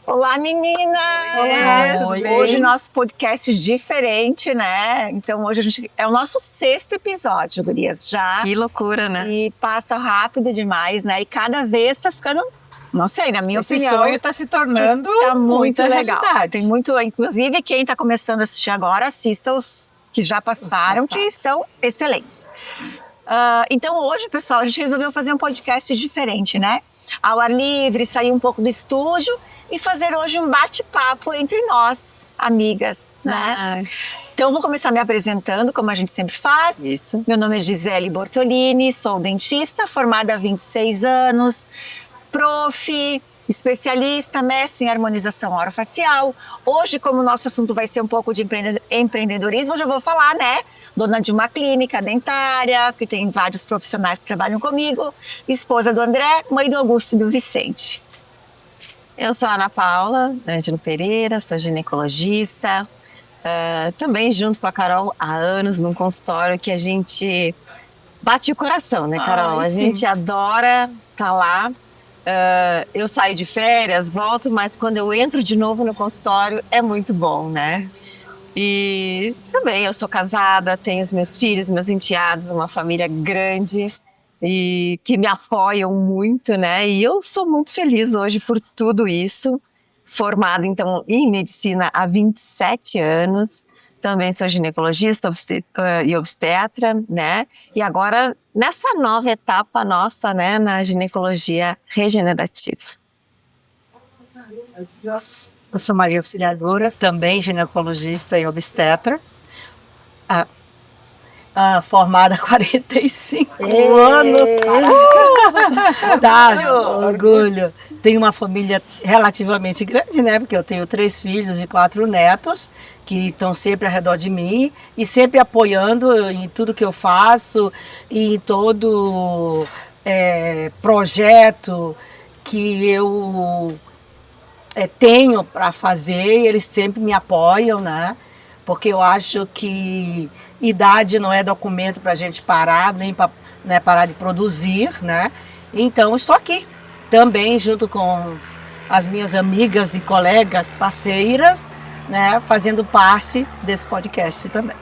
Olá, meninas! Olá, tudo bem? Hoje nosso podcast é diferente, né? Então hoje é o nosso 6º episódio, gurias, já. Que loucura, né? E passa rápido demais, né? E cada vez tá ficando, não sei, na minha Esse opinião, sonho tá se tornando tá muito muita legal. realidade. Tem muito, inclusive quem tá começando a assistir agora, assista os que já passaram, que estão excelentes. Então hoje, pessoal, a gente resolveu fazer um podcast diferente, né? Ao ar livre, sair um pouco do estúdio e fazer hoje um bate-papo entre nós, amigas, né? Então eu vou começar me apresentando, como a gente sempre faz. Isso. Meu nome é Gisele Bortolini, sou dentista, formada há 26 anos, prof, especialista, mestre em harmonização orofacial. Hoje, como o nosso assunto vai ser um pouco de empreendedorismo, eu já vou falar, né? Dona de uma clínica dentária, que tem vários profissionais que trabalham comigo, esposa do André, mãe do Augusto e do Vicente. Eu sou a Ana Paula Ângelo Pereira, sou ginecologista, também junto com a Carol há anos num consultório que a gente bate o coração, né, Carol? Ai, a gente adora estar lá. Eu saio de férias, volto, mas quando eu entro de novo no consultório é muito bom, né? E também eu sou casada, tenho os meus filhos, meus enteados, uma família grande e que me apoiam muito, né? E eu sou muito feliz hoje por tudo isso. Formada, então, em medicina há 27 anos. Também sou ginecologista e obstetra, né? E agora, nessa nova etapa nossa, né? Na ginecologia regenerativa. Eu sou Maria Auxiliadora, também ginecologista e obstetra. Formada há 45 anos. Orgulho. Tenho uma família relativamente grande, né? Porque eu tenho 3 filhos e 4 netos que estão sempre ao redor de mim e sempre apoiando em tudo que eu faço e em todo projeto que eu tenho para fazer. E eles sempre me apoiam, né? Porque eu acho que idade não é documento para a gente parar, nem para parar de produzir, né? Então, estou aqui também junto com as minhas amigas e colegas parceiras, né? Fazendo parte desse podcast também.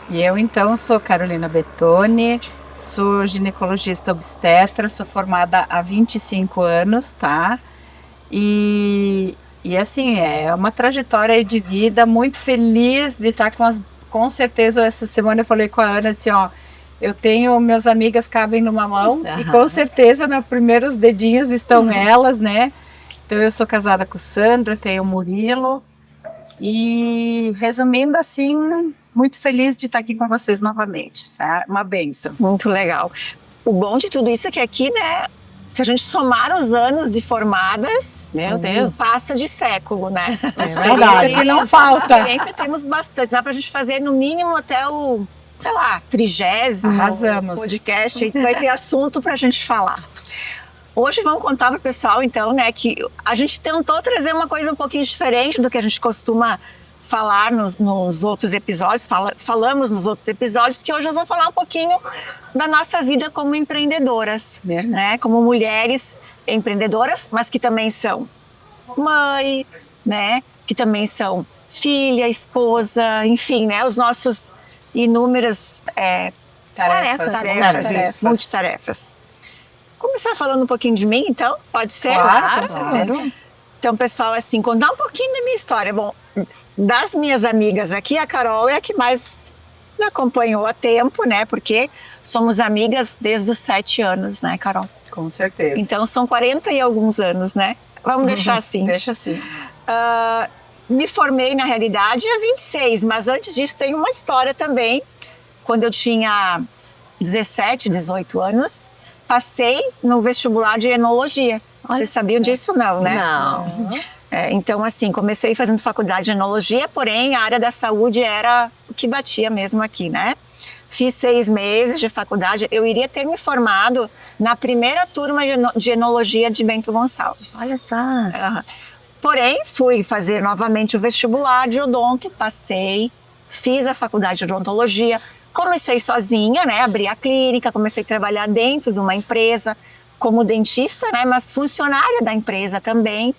E eu, então, sou Carolina Bettoni, sou ginecologista obstetra, sou formada há 25 anos, tá? E assim, é uma trajetória de vida, muito feliz de estar com certeza, essa semana eu falei com a Ana assim, ó, eu tenho, meus amigas cabem numa mão, e com certeza nos primeiros dedinhos estão elas, né? Então eu sou casada com o Sandro, tenho o Murilo, e resumindo assim, muito feliz de estar aqui com vocês novamente, é uma bênção. Muito legal. O bom de tudo isso é que aqui, né, se a gente somar os anos de formadas, Meu Deus, passa de século, né? É verdade. Que não falta. Experiência temos bastante, dá pra gente fazer no mínimo até o, sei lá, 30º Arrasamos. podcast, e vai ter assunto pra gente falar. Hoje vamos contar pro pessoal, então, né, que a gente tentou trazer uma coisa um pouquinho diferente do que a gente costuma falar nos outros episódios, falamos nos outros episódios, que hoje nós vamos falar um pouquinho da nossa vida como empreendedoras, né? Como mulheres empreendedoras, mas que também são mãe, né? Que também são filha, esposa, enfim, né? Os nossos inúmeras tarefas, multitarefas. Começar falando um pouquinho de mim, então? Pode ser? Claro. Então, pessoal, assim, contar um pouquinho da minha história. Bom, das minhas amigas aqui, a Carol é a que mais me acompanhou há tempo, né? Porque somos amigas desde os 7 anos, né, Carol? Com certeza. Então, são 40 e alguns anos, né? Vamos deixar assim. Deixa assim. Me formei, na realidade, há 26, mas antes disso tem uma história também. Quando eu tinha 17, 18 anos, passei no vestibular de enologia. Vocês sabiam disso? Não, né? não. Então, assim, comecei fazendo faculdade de enologia, porém a área da saúde era o que batia mesmo aqui, né? Fiz 6 meses de faculdade. Eu iria ter me formado na primeira turma de enologia de Bento Gonçalves. Olha só. Porém, fui fazer novamente o vestibular de odonto, passei, fiz a faculdade de odontologia, comecei sozinha, né? Abri a clínica, comecei a trabalhar dentro de uma empresa, como dentista, né, mas funcionária da empresa também.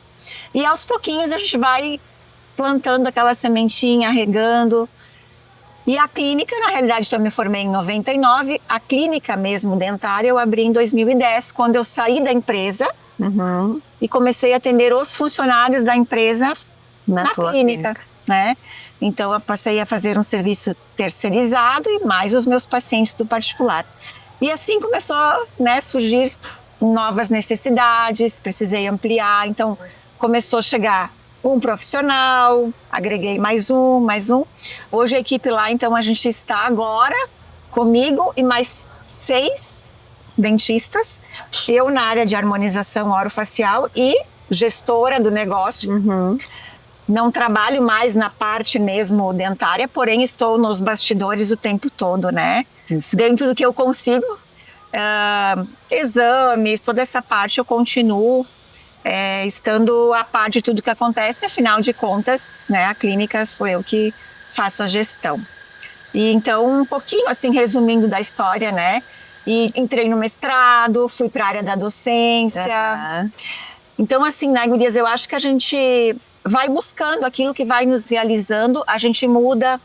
E aos pouquinhos a gente vai plantando aquela sementinha, regando. E a clínica, na realidade, eu me formei em 99, a clínica mesmo dentária eu abri em 2010, quando eu saí da empresa e comecei a atender os funcionários da empresa na clínica, né? Então eu passei a fazer um serviço terceirizado e mais os meus pacientes do particular. E assim começou, né, a surgir novas necessidades, precisei ampliar, então começou a chegar um profissional, agreguei mais um. Hoje a equipe lá, então a gente está agora comigo e mais 6 dentistas, eu na área de harmonização orofacial e gestora do negócio. Não trabalho mais na parte mesmo dentária, porém estou nos bastidores o tempo todo, né? Isso. Dentro do que eu consigo, exames, toda essa parte eu continuo estando a par de tudo que acontece, afinal de contas, né, a clínica sou eu que faço a gestão. E então, um pouquinho assim, resumindo da história, né? E entrei no mestrado, fui para a área da docência. Então, assim, né, gurias, eu acho que a gente vai buscando aquilo que vai nos realizando, a gente muda,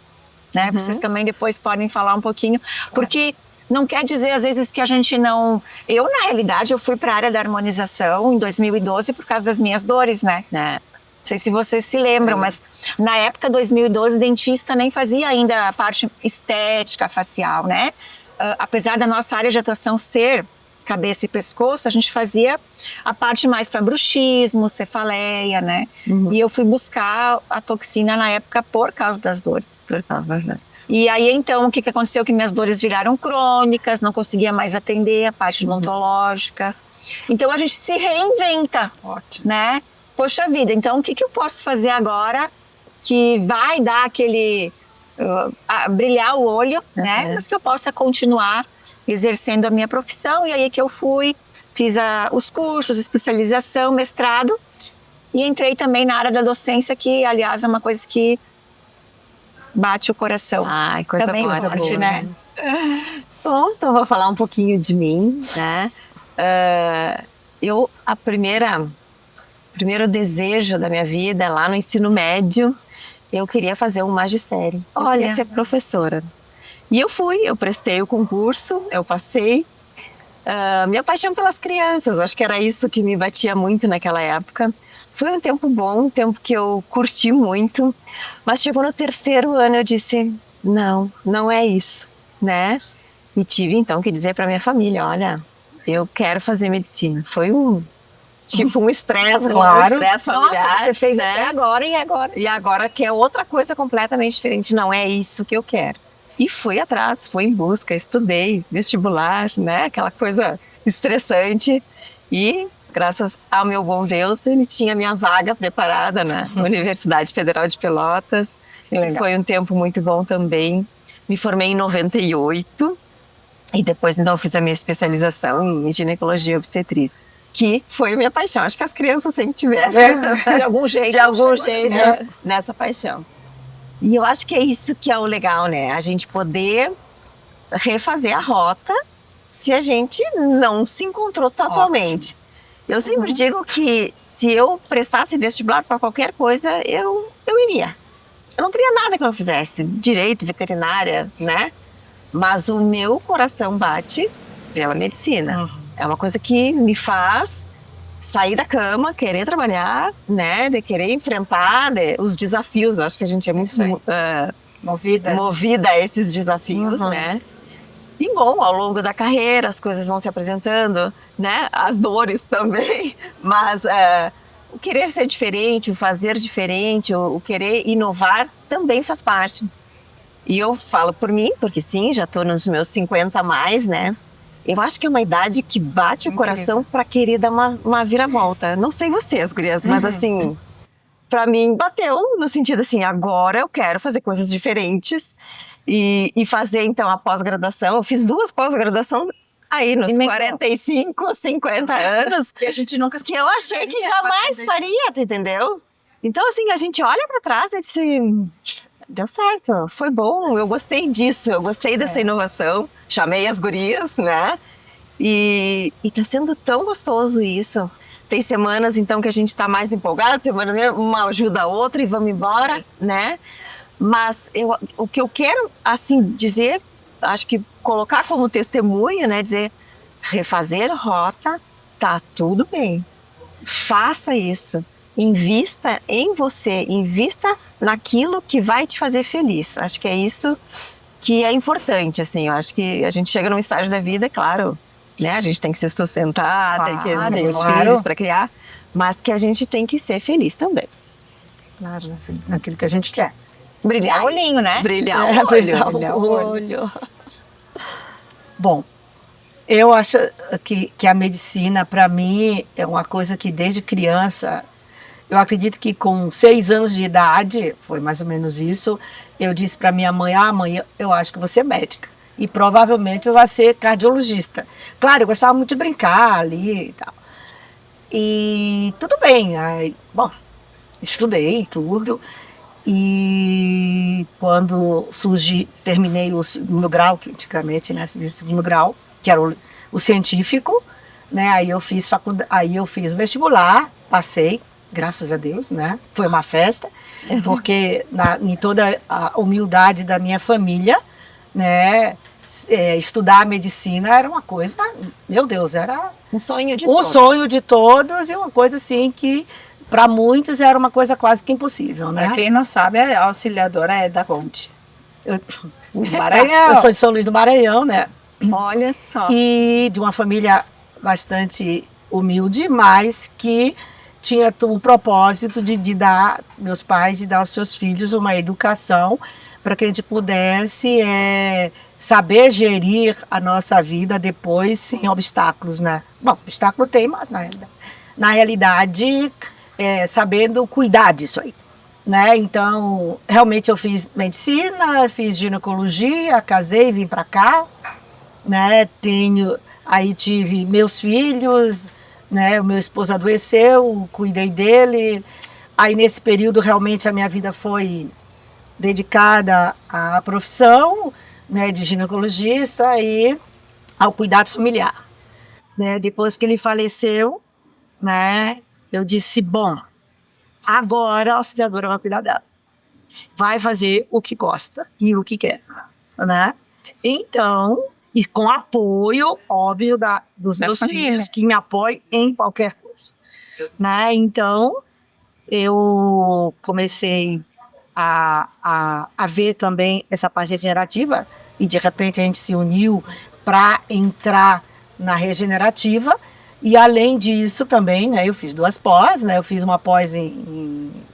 né? Vocês também depois podem falar um pouquinho, porque não quer dizer, às vezes, que a gente não... Eu, na realidade, eu fui para a área da harmonização em 2012 por causa das minhas dores, né? Não sei se vocês se lembram, mas na época, 2012, dentista nem fazia ainda a parte estética facial, né? Apesar da nossa área de atuação ser cabeça e pescoço, a gente fazia a parte mais para bruxismo, cefaleia, né? E eu fui buscar a toxina na época por causa das dores. E aí, então, o que aconteceu? Que minhas dores viraram crônicas, não conseguia mais atender a parte odontológica. Então, a gente se reinventa, né? Poxa vida, então, o que eu posso fazer agora que vai dar aquele... brilhar o olho, né? Mas que eu possa continuar exercendo a minha profissão. E aí que eu fui, fiz os cursos, especialização, mestrado. E entrei também na área da docência, que, aliás, é uma coisa que bate o coração. Ai, coisa também boa, bate, né? Bom, então vou falar um pouquinho de mim, né? O primeiro desejo da minha vida, lá no ensino médio, eu queria fazer um magistério. Eu queria ser professora. E eu prestei o concurso, eu passei. Minha paixão pelas crianças, acho que era isso que me batia muito naquela época. Foi um tempo bom, um tempo que eu curti muito, mas chegou no 3º ano eu disse, não é isso, né? E tive então que dizer para minha família, olha, eu quero fazer medicina. Foi um estresse, claro. Um estresse familiar. Nossa, você fez né? até agora e agora. E agora que é outra coisa completamente diferente, não é isso que eu quero. E fui atrás, fui em busca, estudei, vestibular, né? Aquela coisa estressante. E graças ao meu bom Deus, ele tinha minha vaga preparada na Universidade Federal de Pelotas. Foi um tempo muito bom também. Me formei em 98 e depois então fiz a minha especialização em ginecologia e obstetrícia, que foi a minha paixão. Acho que as crianças sempre tiveram. De algum jeito. De algum jeito, nessa paixão. E eu acho que é isso que é o legal, né? A gente poder refazer a rota se a gente não se encontrou totalmente. Eu sempre digo que se eu prestasse vestibular para qualquer coisa, eu iria. Eu não queria nada que eu não fizesse. Direito, veterinária, né? Mas o meu coração bate pela medicina. É uma coisa que me faz sair da cama, querer trabalhar, né? De querer enfrentar os desafios. Acho que a gente é muito movida a esses desafios, né? E bom, ao longo da carreira as coisas vão se apresentando, né? As dores também, mas o querer ser diferente, o fazer diferente, o querer inovar também faz parte. E eu falo por mim, porque sim, já estou nos meus 50 a mais, né? Eu acho que é uma idade que bate o coração para querer dar uma viravolta. Não sei vocês, gurias, mas assim, para mim bateu no sentido assim, agora eu quero fazer coisas diferentes e fazer então a pós-graduação. Eu fiz 2 pós-graduações aí nos 45, 50 anos. E a gente nunca que eu achei que jamais faria, entendeu? Então assim, a gente olha para trás e diz assim, deu certo, foi bom, eu gostei disso, eu gostei dessa inovação, chamei as gurias, né? E tá sendo tão gostoso isso. Tem semanas, então, que a gente tá mais empolgado, semana uma ajuda a outra e vamos embora, né? Mas o que eu quero, assim, dizer, acho que colocar como testemunha, né? Dizer, refazer rota, tá tudo bem. Faça isso. Invista em você, invista naquilo que vai te fazer feliz. Acho que é isso que é importante, assim. Eu acho que a gente chega num estágio da vida, claro, né? A gente tem que se sustentar, tem que ter os filhos para criar, mas que a gente tem que ser feliz também. Claro, naquilo que a gente quer. Brilhar o olhinho, né? Brilhar o olho. Brilhar o olho. Bom, eu acho que a medicina, para mim, é uma coisa que desde criança, eu acredito que com 6 anos de idade, foi mais ou menos isso, eu disse para minha mãe, mãe, eu acho que você é médica. E provavelmente eu vou ser cardiologista. Claro, eu gostava muito de brincar ali e tal. E tudo bem, aí, bom, estudei tudo. E quando terminei o segundo grau, que antigamente, né, segundo grau, que era o científico, né, aí eu fiz o vestibular, passei, graças a Deus, né, foi uma festa, porque em toda a humildade da minha família, né, estudar medicina era uma coisa, meu Deus, era um sonho de todos. Um sonho de todos e uma coisa assim que para muitos era uma coisa quase que impossível, né? Para quem não sabe, a auxiliadora é da onde? Maranhão. Eu sou de São Luís do Maranhão, né? Olha só. E de uma família bastante humilde, mas que tinha o propósito de dar, meus pais, de dar aos seus filhos uma educação para que a gente pudesse saber gerir a nossa vida depois sem obstáculos, né? Bom, obstáculo tem, mas na realidade... sabendo cuidar disso aí, né? Então, realmente eu fiz medicina, fiz ginecologia, casei, vim para cá, né? Aí tive meus filhos, né? O meu esposo adoeceu, cuidei dele. Aí nesse período realmente a minha vida foi dedicada à profissão, né? De ginecologista e ao cuidado familiar, né? Depois que ele faleceu, né? Eu disse, bom, agora a auxiliadora vai cuidar dela. Vai fazer o que gosta e o que quer, né? Então, e com apoio, óbvio, dos meus filhos, que me apoiam em qualquer coisa, né? Então, eu comecei a ver também essa parte regenerativa e, de repente, a gente se uniu para entrar na regenerativa. E além disso também, né, eu fiz 2 pós, né, eu fiz uma pós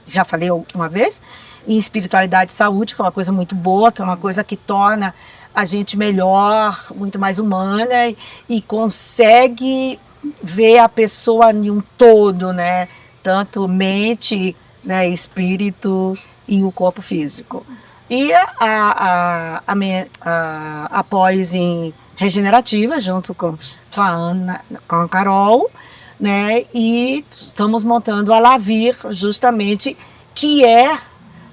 já falei uma vez, em espiritualidade e saúde, que é uma coisa muito boa, que é uma coisa que torna a gente melhor, muito mais humana e consegue ver a pessoa em um todo, né, tanto mente, né, espírito e o corpo físico. E a pós em regenerativa, junto com a Ana, com a Carol, né? E estamos montando a Lavir, justamente, que é,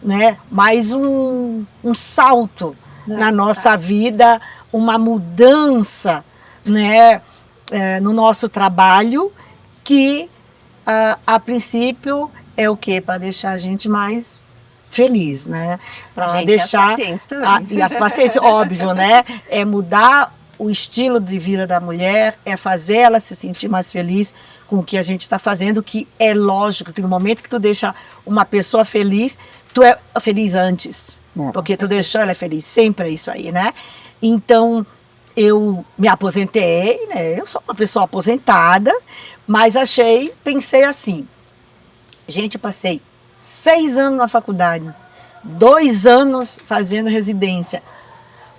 né, mais um salto na nossa vida, uma mudança, né, no nosso trabalho, que a princípio é o quê? Para deixar a gente mais feliz, né? Para deixar as pacientes também. E as pacientes, óbvio, né? É mudar o estilo de vida da mulher, é fazer ela se sentir mais feliz com o que a gente está fazendo, que é lógico que no momento que tu deixa uma pessoa feliz, tu é feliz antes, porque tu deixou ela feliz, sempre é isso aí, né? Então, eu me aposentei, né? Eu sou uma pessoa aposentada, mas pensei assim, gente, eu passei 6 anos na faculdade, 2 anos fazendo residência,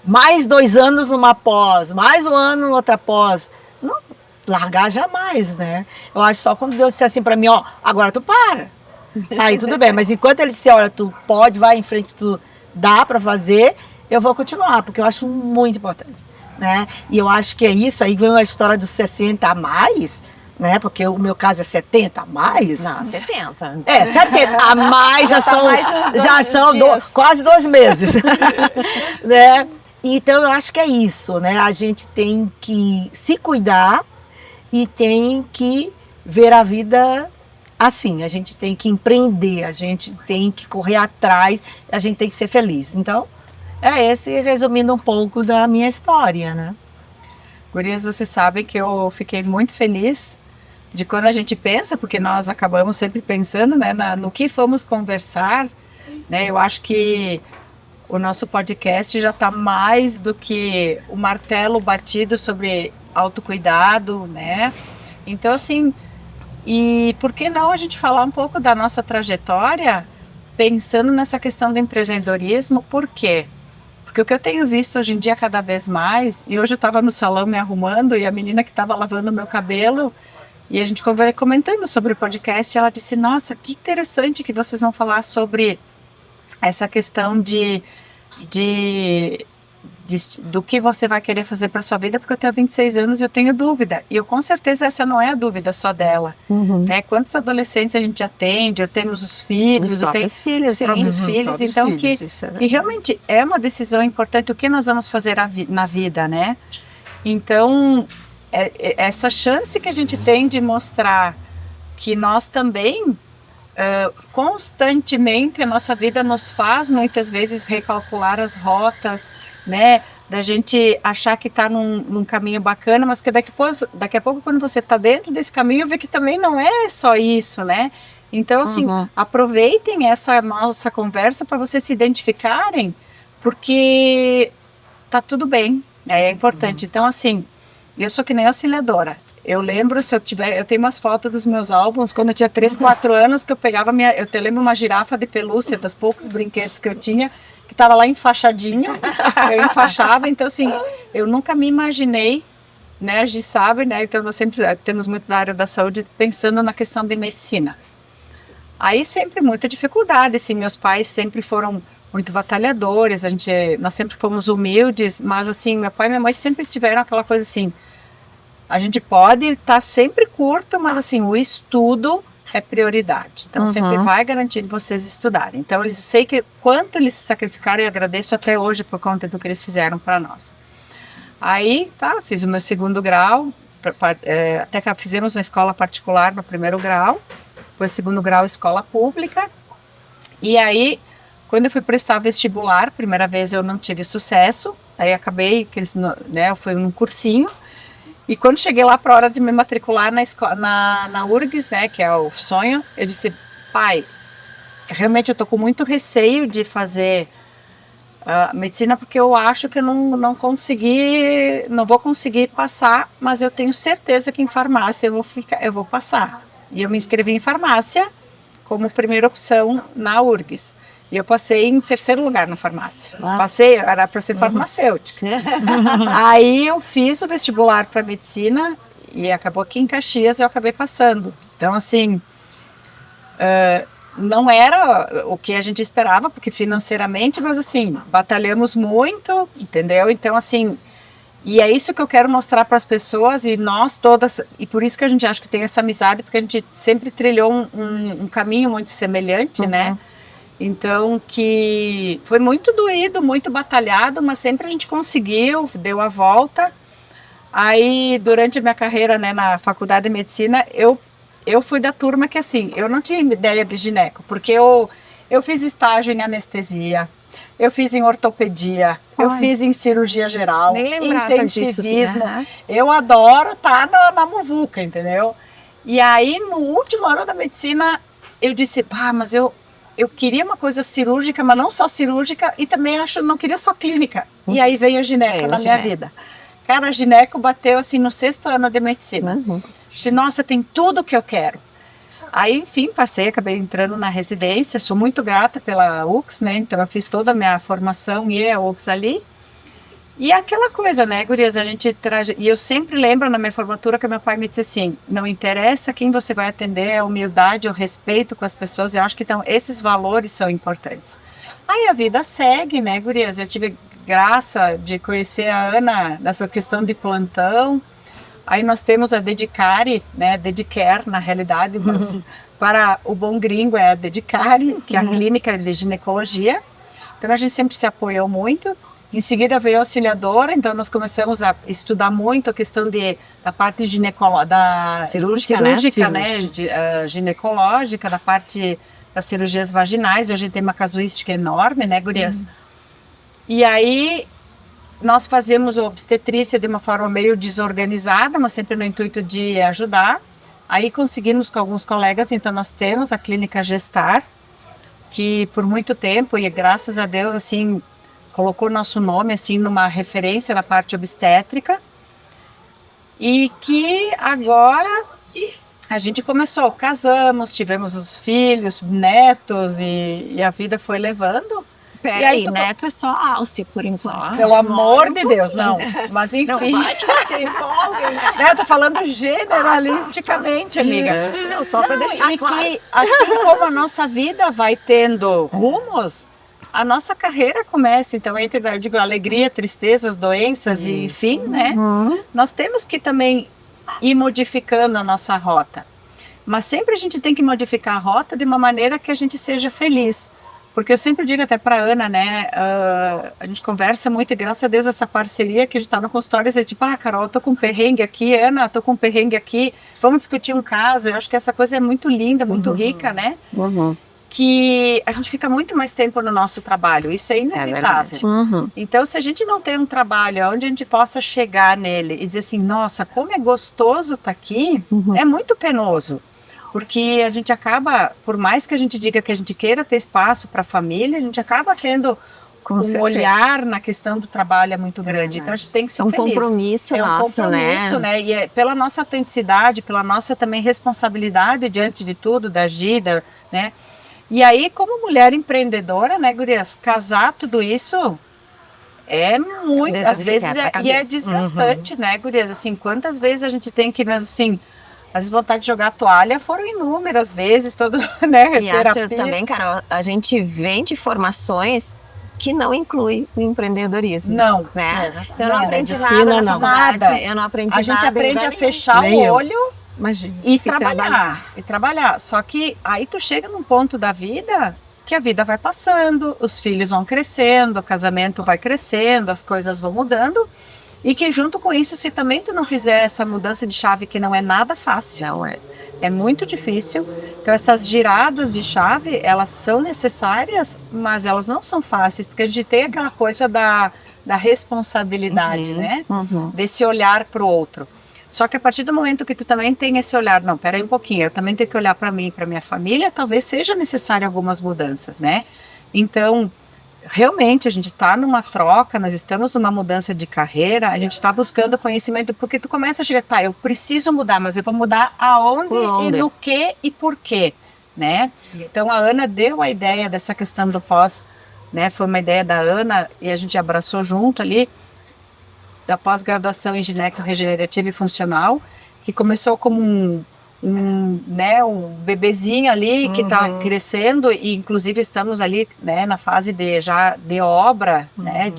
mais 2 anos numa pós, mais 1 ano em outra pós. Não largar jamais, né? Eu acho só quando Deus disser assim para mim, ó, agora tu para. Aí tudo bem, mas enquanto ele disser, olha, tu pode, vai em frente, tu dá para fazer, eu vou continuar, porque eu acho muito importante, né? E eu acho que é isso, aí vem a história dos 60 a mais, né? Porque o meu caso é 70 a mais. Não, 70. 70 a mais já são quase 2 meses. quase 2 meses, né? Então eu acho que é isso, né? A gente tem que se cuidar e tem que ver a vida assim. A gente tem que empreender, a gente tem que correr atrás, a gente tem que ser feliz. Então, é esse, resumindo um pouco da minha história, né? Gurias, vocês sabem que eu fiquei muito feliz de quando a gente pensa, porque nós acabamos sempre pensando, né, no que fomos conversar, né? Eu acho que o nosso podcast já está mais do que o martelo batido sobre autocuidado, né? Então, assim, e por que não a gente falar um pouco da nossa trajetória, pensando nessa questão do empreendedorismo? Por quê? Porque o que eu tenho visto hoje em dia cada vez mais, e hoje eu estava no salão me arrumando e a menina que estava lavando o meu cabelo, e a gente comentando sobre o podcast, ela disse, nossa, que interessante que vocês vão falar sobre essa questão do que você vai querer fazer para sua vida, porque eu tenho 26 anos e eu tenho dúvida. E eu com certeza essa não é a dúvida só dela. Né? Quantos adolescentes a gente atende, eu tenho os filhos, eu tenho os próprios filhos, então que realmente é uma decisão importante o que nós vamos fazer na vida, né? Então, essa chance que a gente tem de mostrar que nós também constantemente a nossa vida nos faz muitas vezes recalcular as rotas, né, da gente achar que está num caminho bacana, mas que daqui a pouco quando você está dentro desse caminho, vê que também não é só isso, né? Então, assim, aproveitem essa nossa conversa para vocês se identificarem, porque tá tudo bem, é importante. Então, assim, eu sou que nem auxiliadora. Eu lembro, eu tenho umas fotos dos meus álbuns, quando eu tinha 3, 4 anos, que eu pegava eu lembro uma girafa de pelúcia, dos poucos brinquedos que eu tinha, que estava lá enfaixadinho, eu enfaixava, então assim, eu nunca me imaginei, né, a gente sabe, né, então nós sempre temos muito da área da saúde, pensando na questão de medicina. Aí sempre muita dificuldade, assim, meus pais sempre foram muito batalhadores, nós sempre fomos humildes, mas assim, meu pai e minha mãe sempre tiveram aquela coisa assim, a gente pode estar sempre curto, mas assim, o estudo é prioridade. Então, sempre vai garantir vocês estudarem. Então, eu sei que quanto eles se sacrificaram, e agradeço até hoje por conta do que eles fizeram para nós. Aí, tá, fiz o meu 2º grau, até que fizemos na escola particular no 1º grau, depois 2º grau escola pública. E aí, quando eu fui prestar vestibular, primeira vez eu não tive sucesso, aí acabei, eu fui num cursinho, e quando cheguei lá para a hora de me matricular na URGS, né, que é o sonho, eu disse, pai, realmente eu tô com muito receio de fazer medicina, porque eu acho que eu não vou conseguir passar, mas eu tenho certeza que em farmácia eu vou passar. E eu me inscrevi em farmácia como primeira opção na URGS. E eu passei em 3º lugar na farmácia. Era para ser farmacêutica. Aí eu fiz o vestibular para medicina e acabou aqui em Caxias eu acabei passando. Então, assim, não era o que a gente esperava, porque financeiramente, mas assim, batalhamos muito, entendeu? Então, assim, e é isso que eu quero mostrar para as pessoas e nós todas, e por isso que a gente acha que tem essa amizade, porque a gente sempre trilhou um caminho muito semelhante, né? Então, que foi muito doído, muito batalhado, mas sempre a gente conseguiu, deu a volta. Aí, durante a minha carreira, né, na faculdade de medicina, eu fui da turma que, assim, eu não tinha ideia de gineco, porque eu fiz estágio em anestesia, eu fiz em ortopedia, eu fiz em cirurgia geral, intensivismo. Eu adoro estar na muvuca, entendeu? E aí, no último ano da medicina, eu disse, mas eu queria uma coisa cirúrgica, mas não só cirúrgica, e também não queria só clínica. E aí veio a gineco na minha vida. Cara, a gineco bateu assim no 6º ano de medicina. Disse, nossa, tem tudo o que eu quero. Aí, enfim, acabei entrando na residência, sou muito grata pela UX, né? Então eu fiz toda a minha formação e a UX ali. E aquela coisa, né, gurias, e eu sempre lembro na minha formatura que meu pai me disse assim, não interessa quem você vai atender, a humildade, o respeito com as pessoas, eu acho que então esses valores são importantes. Aí a vida segue, né, gurias, eu tive graça de conhecer a Ana nessa questão de plantão, aí nós temos a Dedicare, né, Dedicare na realidade, mas para o bom gringo é a Dedicare, que é a clínica de ginecologia, então a gente sempre se apoiou muito. Em seguida veio a auxiliadora, então nós começamos a estudar muito a questão da parte da Cirúrgica, né? Ginecológica, da parte das cirurgias vaginais. Hoje a gente tem uma casuística enorme, né, gurias? E aí nós fazíamos a obstetrícia de uma forma meio desorganizada, mas sempre no intuito de ajudar. Aí conseguimos com alguns colegas, então nós temos a clínica Gestar, que por muito tempo, e graças a Deus, assim, colocou nosso nome assim numa referência na parte obstétrica, e que agora a gente começou, casamos, tivemos os filhos, netos, e a vida foi levando. Peraí, neto é só Alce, por enquanto. Pelo amor de Deus, não. Mas enfim. Não vai que se empolguem, né? Eu tô falando generalisticamente, amiga. Não, só para deixar claro. Que assim como a nossa vida vai tendo rumos, a nossa carreira começa, então, entre, eu digo, alegria, tristezas, doenças, e enfim, né? Nós temos que também ir modificando a nossa rota. Mas sempre a gente tem que modificar a rota de uma maneira que a gente seja feliz. Porque eu sempre digo até para Ana, né? A gente conversa muito e graças a Deus essa parceria que a gente tá no consultório, é tipo, Carol, eu tô com um perrengue aqui, Ana, tô com um perrengue aqui, vamos discutir um caso. Eu acho que essa coisa é muito linda, muito rica, né? Que a gente fica muito mais tempo no nosso trabalho, isso é inevitável. Então, se a gente não tem um trabalho onde a gente possa chegar nele e dizer assim, nossa, como é gostoso estar aqui, é muito penoso. Porque a gente acaba, por mais que a gente diga que a gente queira ter espaço para a família, a gente acaba tendo um olhar na questão do trabalho é muito grande. Então a gente tem que ser feliz. Compromisso nosso, né? E é pela nossa autenticidade, pela nossa também responsabilidade diante de tudo, da Gida, né? E aí, como mulher empreendedora, né, gurias, casar tudo isso é muito, às vezes, é desgastante, né, gurias? Assim, quantas vezes a gente tem que, mesmo assim, as vontades de jogar a toalha foram inúmeras vezes, todo, né, e acho também, Carol, a gente vende formações que não inclui o empreendedorismo. Não, né? Eu não aprendi nada na faculdade, eu não aprendi nada. A gente aprende a fechar o olho e trabalhar. Só que aí tu chega num ponto da vida que a vida vai passando, os filhos vão crescendo, o casamento vai crescendo, as coisas vão mudando. E que junto com isso, se também tu não fizer essa mudança de chave, que não é nada fácil, é muito difícil. Então essas giradas de chave, elas são necessárias, mas elas não são fáceis, porque a gente tem aquela coisa da responsabilidade, né? Desse olhar para o outro. Só que a partir do momento que tu também tem esse olhar, não, peraí um pouquinho, eu também tenho que olhar para mim, para minha família, talvez seja necessário algumas mudanças, né? Então, realmente a gente está numa troca, nós estamos numa mudança de carreira, a gente está buscando conhecimento, porque tu começa a chegar, eu preciso mudar, mas eu vou mudar aonde e no que e por quê, né? Então a Ana deu a ideia dessa questão do pós, né? Foi uma ideia da Ana e a gente abraçou junto ali, da pós-graduação em gineco regenerativa e funcional, que começou como um bebezinho ali que está crescendo e inclusive estamos ali, né, na fase de obra, né,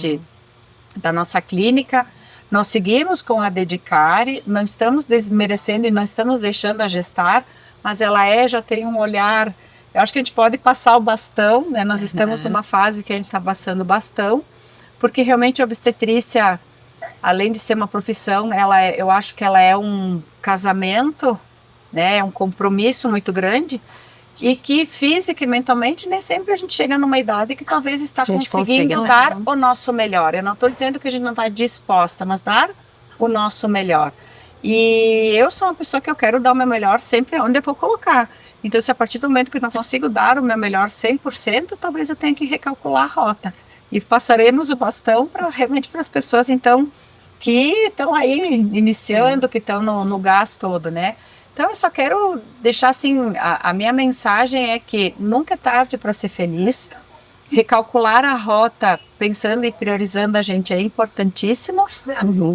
da nossa clínica. Nós seguimos com a Dedicare, não estamos desmerecendo e não estamos deixando a Gestar, mas ela já tem um olhar, eu acho que a gente pode passar o bastão, né, nós estamos numa fase que a gente está passando o bastão, porque realmente a obstetrícia, além de ser uma profissão, eu acho que ela é um casamento, né, é um compromisso muito grande e que física e mentalmente nem sempre a gente chega numa idade que talvez está conseguindo dar o nosso melhor. Eu não estou dizendo que a gente não está disposta, mas dar o nosso melhor. E eu sou uma pessoa que eu quero dar o meu melhor sempre onde eu vou colocar. Então, se a partir do momento que eu não consigo dar o meu melhor 100%, talvez eu tenha que recalcular a rota. E passaremos o bastão realmente para as pessoas, então, que estão aí iniciando, que estão no gás todo, né? Então eu só quero deixar assim, a minha mensagem é que nunca é tarde para ser feliz, recalcular a rota pensando e priorizando a gente é importantíssimo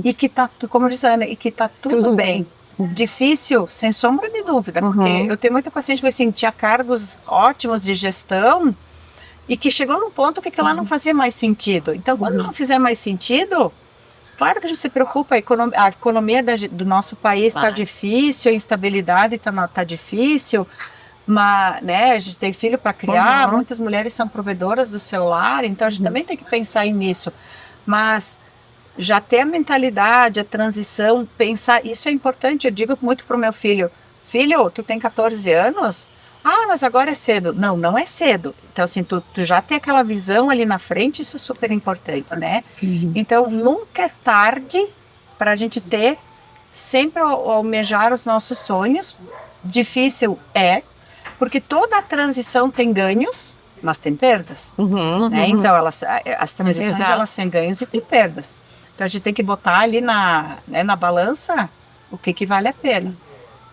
e que tá, como diz a Ana, e que tá tudo bem. Difícil, sem sombra de dúvida, porque eu tenho muita paciente que assim, tinha cargos ótimos de gestão e que chegou num ponto que aquilo lá não fazia mais sentido. Então quando não fizer mais sentido, claro que a gente se preocupa, a economia do nosso país está difícil, a instabilidade está difícil, mas, né, a gente tem filho para criar, muitas mulheres são provedoras do seu lar, então a gente também tem que pensar nisso. mas já ter a mentalidade, a transição, pensar, isso é importante. Eu digo muito pro meu filho, tu tem 14 anos? Ah, mas agora é cedo. Não, não é cedo. Então, assim, tu já tem aquela visão ali na frente, isso é super importante, né? Então, nunca é tarde para a gente ter, sempre almejar os nossos sonhos. Difícil é, porque toda a transição tem ganhos, mas tem perdas. Né? Então, as transições, elas têm ganhos e têm perdas. Então, a gente tem que botar ali na balança o que vale a pena.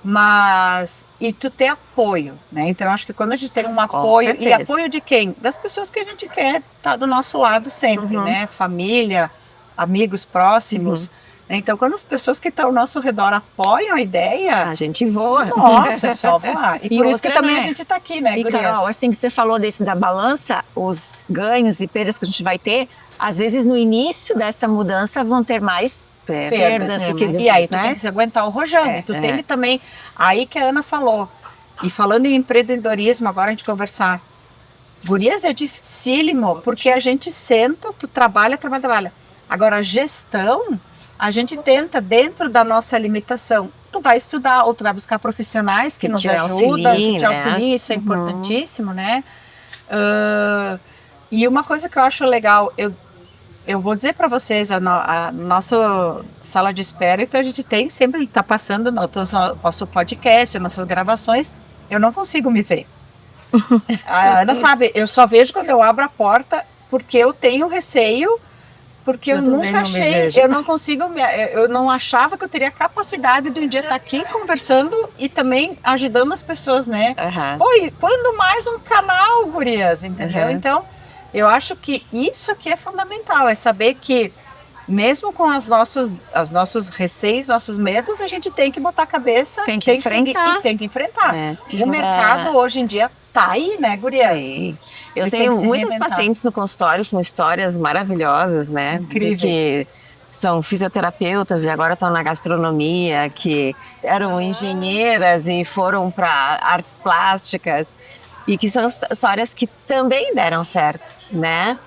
Mas, e tu ter apoio, né? Então, eu acho que quando a gente tem um apoio, e apoio de quem? Das pessoas que a gente quer estar do nosso lado sempre, né? Família, amigos próximos. Então, quando as pessoas que estão ao nosso redor apoiam a ideia, a gente voa. Nossa, é só voar. E por isso que também né? a gente está aqui, né, E, gurias? Carol, assim que você falou desse da balança, os ganhos e perdas que a gente vai ter, às vezes no início dessa mudança vão ter mais perdas do que E aí tu né? tem que se aguentar o rojão. E tu tem que também, aí que a Ana falou, e falando em empreendedorismo, agora a gente conversar. Gurias, é dificílimo, porque a gente senta, tu trabalha. Agora, a gestão, a gente tenta, dentro da nossa limitação, tu vai estudar ou tu vai buscar profissionais que nos ajudam, que te auxiliem, isso é importantíssimo, né? E uma coisa que eu acho legal, eu vou dizer para vocês, a nossa sala de espera, então a gente tem sempre, está passando nosso podcast, nossas gravações, eu não consigo me ver. A Ana sabe, eu só vejo quando eu abro a porta, porque eu tenho receio, porque eu nunca achei, eu não consigo, eu não achava que eu teria capacidade de um dia estar aqui conversando e também ajudando as pessoas, né? Pô, e quando mais um canal, gurias, entendeu? Então, eu acho que isso aqui é fundamental, é saber que mesmo com os nossos receios, nossos medos, a gente tem que botar a cabeça, tem que enfrentar. Tem que enfrentar. E o mercado hoje em dia tá aí, né, gurias? Sim. Eu tenho muitos pacientes no consultório com histórias maravilhosas, né? Incríveis. De que são fisioterapeutas e agora estão na gastronomia, que eram engenheiras e foram para artes plásticas, e que são histórias que também deram certo, né?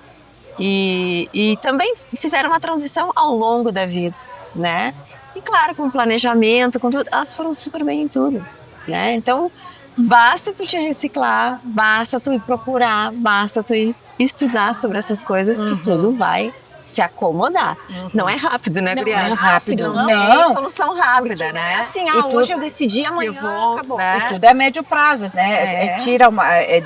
E também fizeram uma transição ao longo da vida, né? E claro, com planejamento, com tudo, elas foram super bem em tudo, né? Então, basta tu te reciclar, basta tu ir procurar, basta tu ir estudar sobre essas coisas que tudo vai se acomodar. Não é rápido, né, Guria? Não é rápido. Não tem solução rápida, né? Assim, hoje eu decidi, amanhã acabou. E tudo é médio prazo, né?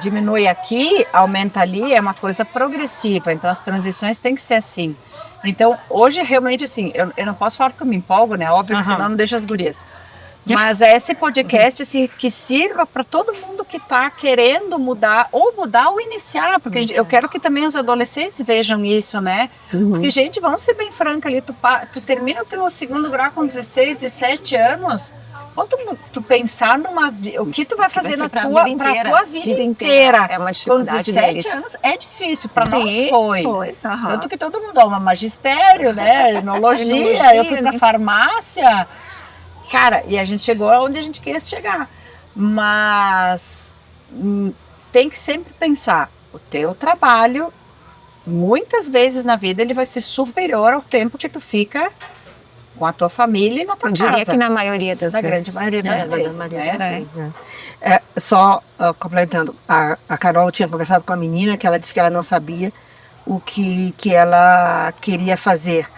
Diminui aqui, aumenta ali, é uma coisa progressiva. Então, as transições têm que ser assim. Então, hoje, realmente, assim, eu não posso falar que eu me empolgo, né? Óbvio que senão não deixa as gurias. Mas é esse podcast assim, que sirva para todo mundo que está querendo mudar ou iniciar, porque eu quero que também os adolescentes vejam isso, né? Porque, gente, vamos ser bem franca ali, tu termina o teu segundo grau com 16, 17 anos, quando tu pensar o que tu vai fazer pra tua vida inteira. É uma dificuldade com 17 deles. anos é difícil, para nós foi. Aham. Tanto que todo mundo ama magistério, né? Enologia, eu fui para farmácia. Cara, e a gente chegou aonde a gente queria chegar. Mas tem que sempre pensar, o teu trabalho, muitas vezes na vida, ele vai ser superior ao tempo que tu fica com a tua família e na tua casa. Eu diria que na maioria das vezes. grande maioria das vezes, né? Só completando, a Carol tinha conversado com a menina que ela disse que ela não sabia o que ela queria fazer.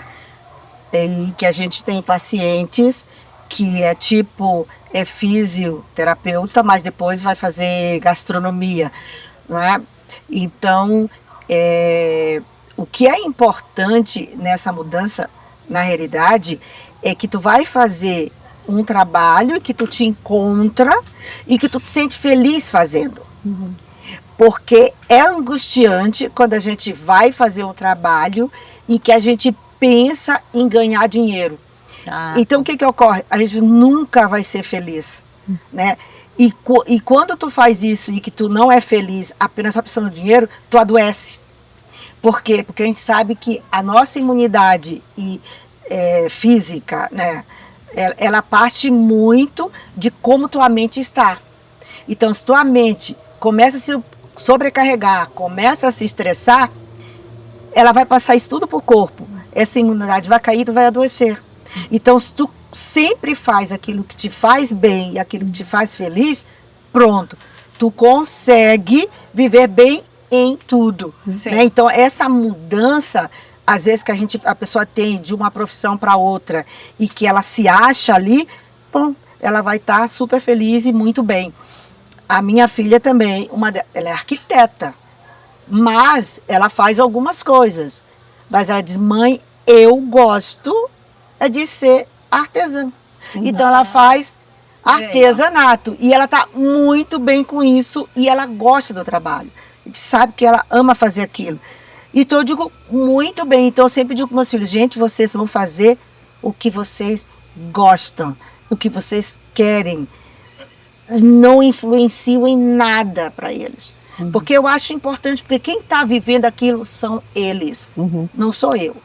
E que a gente tem pacientes que é fisioterapeuta, mas depois vai fazer gastronomia, não é? Então, o que é importante nessa mudança, na realidade, é que tu vai fazer um trabalho que tu te encontra e que tu te sente feliz fazendo. Porque é angustiante quando a gente vai fazer um trabalho e que a gente pensa em ganhar dinheiro. Então, o que ocorre? A gente nunca vai ser feliz, né? E quando tu faz isso e que tu não é feliz apenas só pensando no dinheiro, tu adoece. Por quê? Porque a gente sabe que a nossa imunidade física, né? Ela parte muito de como tua mente está. Então, se tua mente começa a se sobrecarregar, começa a se estressar, ela vai passar isso tudo pro corpo. Essa imunidade vai cair, tu vai adoecer. Então, se tu sempre faz aquilo que te faz bem e aquilo que te faz feliz, pronto. Tu consegue viver bem em tudo. Né? Então, essa mudança, às vezes que a pessoa tem de uma profissão para outra e que ela se acha ali, bom, ela vai estar super feliz e muito bem. A minha filha também, ela é arquiteta, mas ela faz algumas coisas. Mas ela diz, mãe, eu gosto de ser artesã. Então ela faz artesanato e ela está muito bem com isso e ela gosta do trabalho. A gente sabe que ela ama fazer aquilo. Então eu digo muito bem. Então eu sempre digo para meus filhos, gente, vocês vão fazer o que vocês gostam, o que vocês querem. Não influenciam em nada para eles. Porque eu acho importante, porque quem está vivendo aquilo são eles, não sou eu.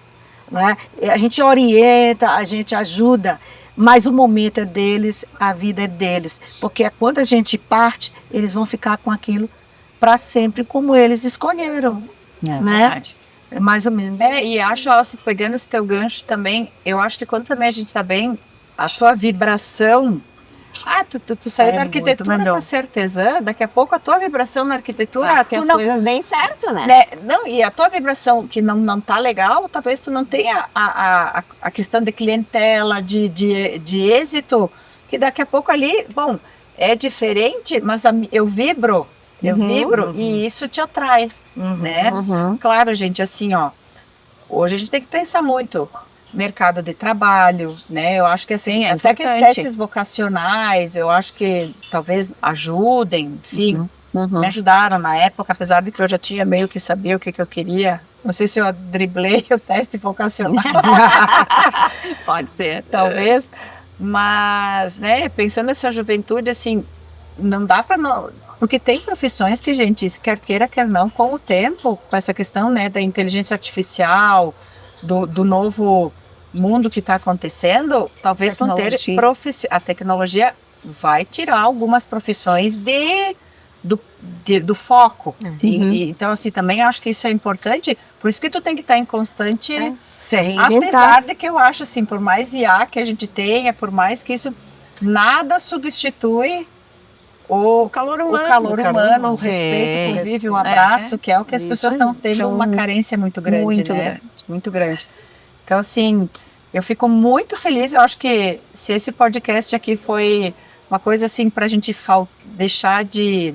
Não é? A gente orienta, a gente ajuda, mas o momento é deles, a vida é deles. Porque quando a gente parte, eles vão ficar com aquilo para sempre, como eles escolheram. Né? Verdade. É mais ou menos. E acho, Alce, pegando esse teu gancho também, eu acho que quando também a gente está bem, a tua vibração... tu saiu da arquitetura para ser artesã, daqui a pouco a tua vibração na arquitetura... que as coisas deem certo, né? Não, e a tua vibração que não tá legal, talvez tu não tenha a questão de clientela, de êxito, que daqui a pouco ali, bom, é diferente, mas eu vibro, e isso te atrai, né? Claro, gente, assim, ó, hoje a gente tem que pensar muito mercado de trabalho, né? Eu acho que assim, até que as testes vocacionais, eu acho que talvez ajudem, sim, me ajudaram na época, apesar de que eu já tinha meio que sabia o que eu queria. Não sei se eu driblei o teste vocacional. Pode ser. Talvez. Mas, né, pensando nessa juventude, assim, não dá para não... Porque tem profissões que, gente, quer queira, quer não, com o tempo, com essa questão, né, da inteligência artificial, do novo mundo que está acontecendo, talvez vão ter a tecnologia vai tirar algumas profissões do foco. Então, assim, também acho que isso é importante, por isso que tu tem que estar em constante se reinventar. Apesar de que eu acho, assim, por mais IA que a gente tenha, por mais que isso, nada substitui o calor humano, o respeito, o convívio, o abraço, que é o que as pessoas estão tendo uma carência muito grande, muito grande. Então, assim, eu fico muito feliz. Eu acho que se esse podcast aqui foi uma coisa assim para a gente deixar de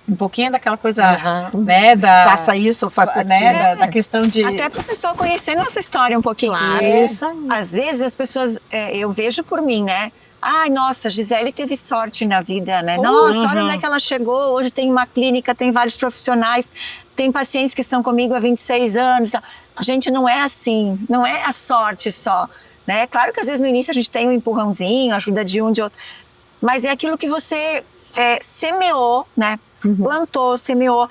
um pouquinho daquela coisa, né, faça isso, faça né, da questão de até para o pessoal conhecer nossa história um pouquinho. Claro. Isso. Às vezes as pessoas, eu vejo por mim, né? Ai, nossa, Gisele teve sorte na vida, né? Nossa, olha onde é que ela chegou. Hoje tem uma clínica, tem vários profissionais, tem pacientes que estão comigo há 26 anos. Gente, não é assim, não é a sorte só, né? Claro que às vezes no início a gente tem um empurrãozinho, ajuda de um, de outro, mas é aquilo que você semeou, né? Plantou, semeou.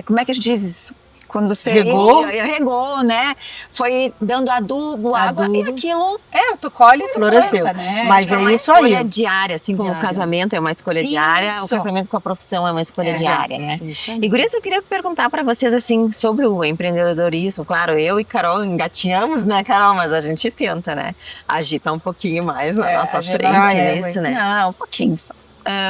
Como é que a gente diz isso? Quando você regou, né? Foi dando adubo, água, e aquilo... tu colhe e floresceu, né? Mas é isso aí. É uma escolha diária, assim como o casamento é uma escolha diária, o casamento com a profissão é uma escolha diária, né? E, gurias, eu queria perguntar para vocês, assim, sobre o empreendedorismo. Claro, eu e Carol engatinhamos, né, Carol? Mas a gente tenta, né? Agitar um pouquinho mais na nossa frente nisso, né? Não, um pouquinho só.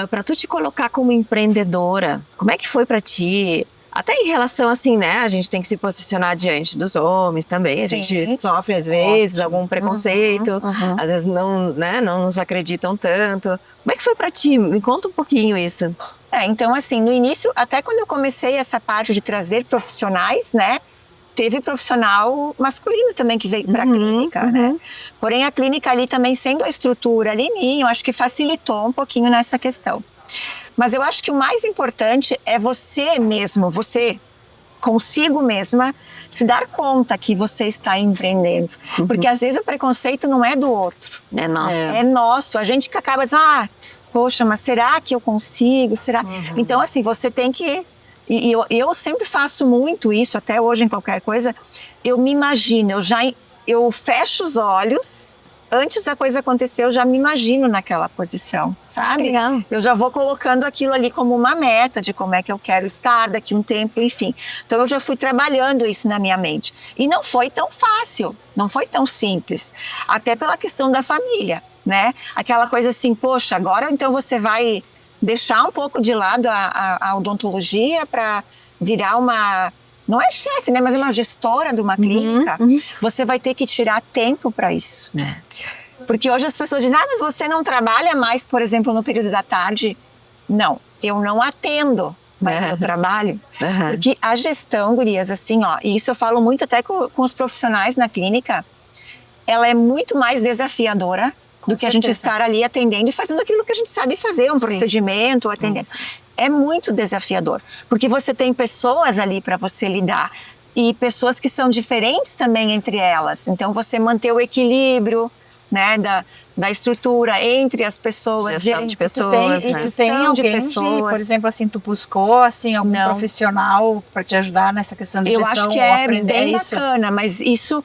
Para tu te colocar como empreendedora, como é que foi para ti? Até em relação assim, né? A gente tem que se posicionar diante dos homens também. A gente sofre às vezes algum preconceito, às vezes não, né, não nos acreditam tanto. Como é que foi pra ti? Me conta um pouquinho isso. Então assim, no início, até quando eu comecei essa parte de trazer profissionais, né? Teve profissional masculino também que veio para a clínica, né? Porém, a clínica ali também sendo a estrutura ali, eu acho que facilitou um pouquinho nessa questão. Mas eu acho que o mais importante é você mesmo, você consigo mesma, se dar conta que você está empreendendo. Porque às vezes o preconceito não é do outro. É nosso. É nosso. A gente que acaba dizendo, poxa, mas será que eu consigo? Será? Então, assim, você tem que... E eu sempre faço muito isso, até hoje em qualquer coisa. Eu me imagino, eu fecho os olhos antes da coisa acontecer, eu já me imagino naquela posição, sabe? Legal. Eu já vou colocando aquilo ali como uma meta de como é que eu quero estar daqui a um tempo, enfim. Então eu já fui trabalhando isso na minha mente. E não foi tão fácil, não foi tão simples. Até pela questão da família, né? Aquela coisa assim, poxa, agora então você vai deixar um pouco de lado a odontologia para virar uma... Não é chefe, né? Mas é uma gestora de uma clínica. Você vai ter que tirar tempo para isso. Porque hoje as pessoas dizem, mas você não trabalha mais, por exemplo, no período da tarde. Não, eu não atendo, mas eu trabalho. Porque a gestão, gurias, assim, ó, e isso eu falo muito até com os profissionais na clínica, ela é muito mais desafiadora do que a gente estar ali atendendo e fazendo aquilo que a gente sabe fazer, um procedimento, atendendo. É muito desafiador, porque você tem pessoas ali para você lidar e pessoas que são diferentes também entre elas. Então, você manter o equilíbrio, né, da estrutura entre as pessoas. Gestão de pessoas, Tu tem alguém por exemplo, assim, tu buscou assim, algum profissional para te ajudar nessa questão de eu gestão? Eu acho que é bem bacana, mas isso...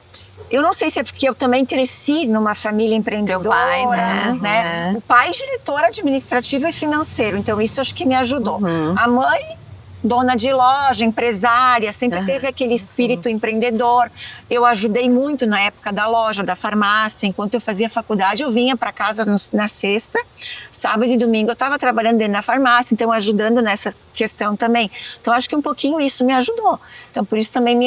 Eu não sei se é porque eu também cresci numa família empreendedora. Teu pai, né? O pai, diretor administrativo e financeiro. Então, isso acho que me ajudou. A mãe, dona de loja, empresária, sempre teve aquele espírito empreendedor. Eu ajudei muito na época da loja, da farmácia. Enquanto eu fazia faculdade, eu vinha para casa na sexta, sábado e domingo. Eu estava trabalhando dentro da farmácia, então ajudando nessa questão também. Então, acho que um pouquinho isso me ajudou. Então, por isso também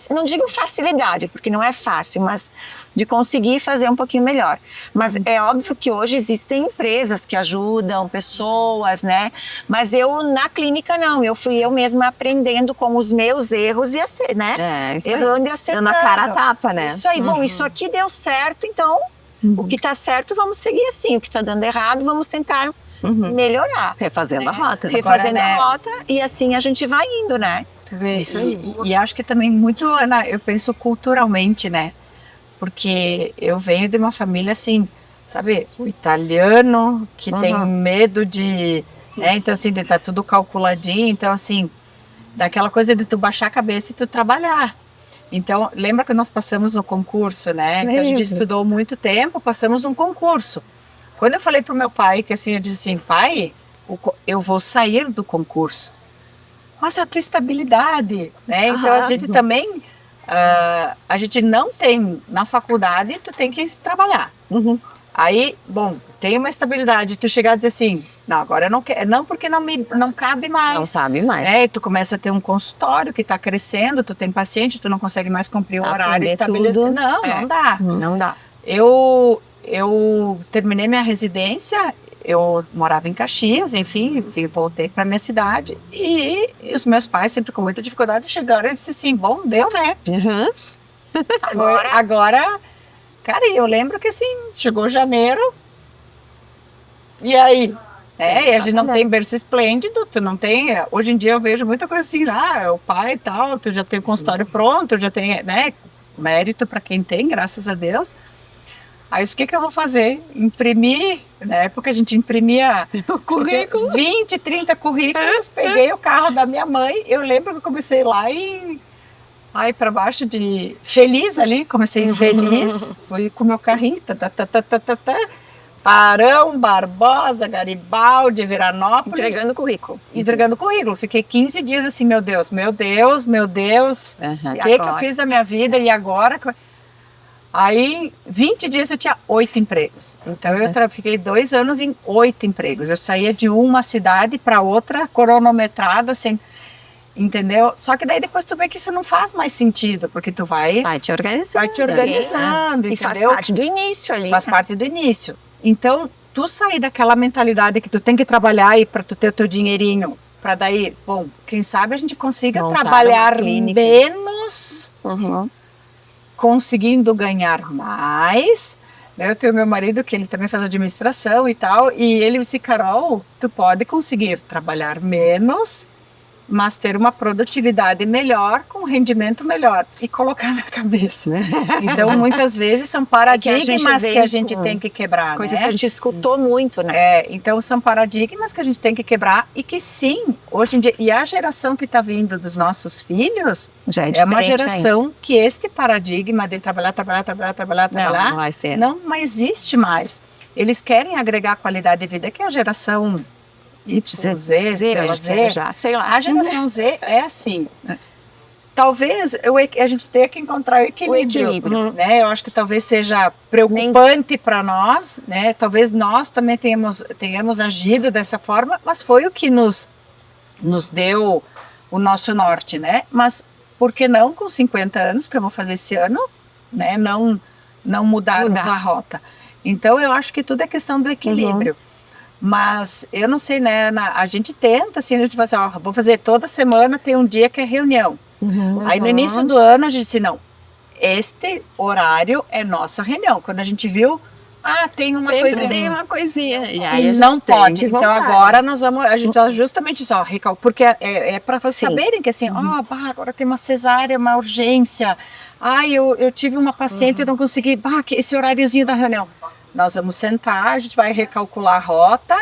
não digo facilidade, porque não é fácil, mas de conseguir fazer um pouquinho melhor. Mas é óbvio que hoje existem empresas que ajudam, pessoas, né? Mas eu, na clínica, não. Eu fui eu mesma aprendendo com os meus erros e né? Errando e acertando. Dando a cara a tapa, né? Isso aí. Bom, isso aqui deu certo, então o que tá certo, vamos seguir assim. O que tá dando errado, vamos tentar melhorar. Refazendo a rota. Refazendo a rota e assim a gente vai indo, né? Tu vê, e acho que também muito, Ana, eu penso culturalmente, né? Porque eu venho de uma família assim, sabe, o italiano que tem medo de, né? Então assim, de estar tudo calculadinho, então assim, daquela coisa de tu baixar a cabeça e tu trabalhar. Então, lembra que nós passamos no concurso, né? Que a gente estudou muito tempo, passamos num concurso. Quando eu falei pro meu pai, que assim, eu disse assim, pai, eu vou sair do concurso. Mas a tua estabilidade, né? Então a gente também, a gente não tem na faculdade, tu tem que trabalhar. Aí, bom, tem uma estabilidade, tu chegar a dizer assim, não, agora eu não quero, não porque não cabe mais. Não sabe mais. Né? E tu começa a ter um consultório que está crescendo, tu tem paciente, tu não consegue mais cumprir o horário estabelecido. Não dá. Não dá. Eu terminei minha residência, eu morava em Caxias, enfim, voltei para minha cidade e os meus pais, sempre com muita dificuldade, chegaram e disseram assim, bom, deu, né? Agora, cara, eu lembro que assim, chegou janeiro e aí, e a gente não tem berço esplêndido, tu não tem, hoje em dia eu vejo muita coisa assim, o pai e tal, tu já tem o consultório pronto, já tem, né, mérito para quem tem, graças a Deus. Aí, o que eu vou fazer? Imprimir, na época a gente imprimia currículo. 20, 30 currículos, peguei o carro da minha mãe, eu lembro que eu comecei lá e aí para baixo de feliz ali, comecei feliz, fui com o meu carrinho, Parão, Barbosa, Garibaldi, Viranópolis. Entregando currículo. Fiquei 15 dias assim, meu Deus, o que eu fiz da minha vida e agora... Aí, 20 dias eu tinha 8 empregos. Então, eu fiquei 2 anos em 8 empregos. Eu saía de uma cidade para outra, cronometrada, assim, entendeu? Só que daí depois tu vê que isso não faz mais sentido, porque tu vai te organizando. E entendeu? faz parte do início ali. Faz parte do início. Então, tu sair daquela mentalidade que tu tem que trabalhar aí para tu ter o teu dinheirinho, para daí, bom, quem sabe a gente consiga trabalhar menos... conseguindo ganhar mais. Eu tenho meu marido que ele também faz administração e tal, e ele disse, Carol, tu pode conseguir trabalhar menos mas ter uma produtividade melhor, com rendimento melhor, e colocar na cabeça. Então, muitas vezes são paradigmas que a gente tem que quebrar, Coisas né? que a gente escutou muito, né? Então são paradigmas que a gente tem que quebrar e que sim, hoje em dia, e a geração que está vindo dos nossos filhos Já é uma diferente geração que este paradigma de trabalhar, Não vai ser. não existe mais. Eles querem agregar qualidade de vida, que é a geração Y, Z, sei lá. A geração Z é assim. Talvez a gente tenha que encontrar o equilíbrio, né? Eu acho que talvez seja preocupante para nós, né? Talvez nós também tenhamos agido dessa forma, mas foi o que nos deu o nosso norte, né? Mas por que não com 50 anos, que eu vou fazer esse ano, né? Não mudarmos a rota. Então eu acho que tudo é questão do equilíbrio. Mas eu não sei, né, Ana? A gente tenta, assim, a gente fala assim, ó, vou fazer toda semana, tem um dia que é reunião. Aí no início do ano a gente disse, não, este horário é nossa reunião. Quando a gente viu, tem uma Sempre coisinha. tem uma coisinha. E aí E a gente não tem pode. que Então voltar, agora nós vamos, a gente justamente isso, recalco, porque é para Sim. saberem que assim, agora tem uma cesárea, uma urgência. Eu tive uma paciente e não consegui, esse horáriozinho da reunião. Nós vamos sentar, a gente vai recalcular a rota,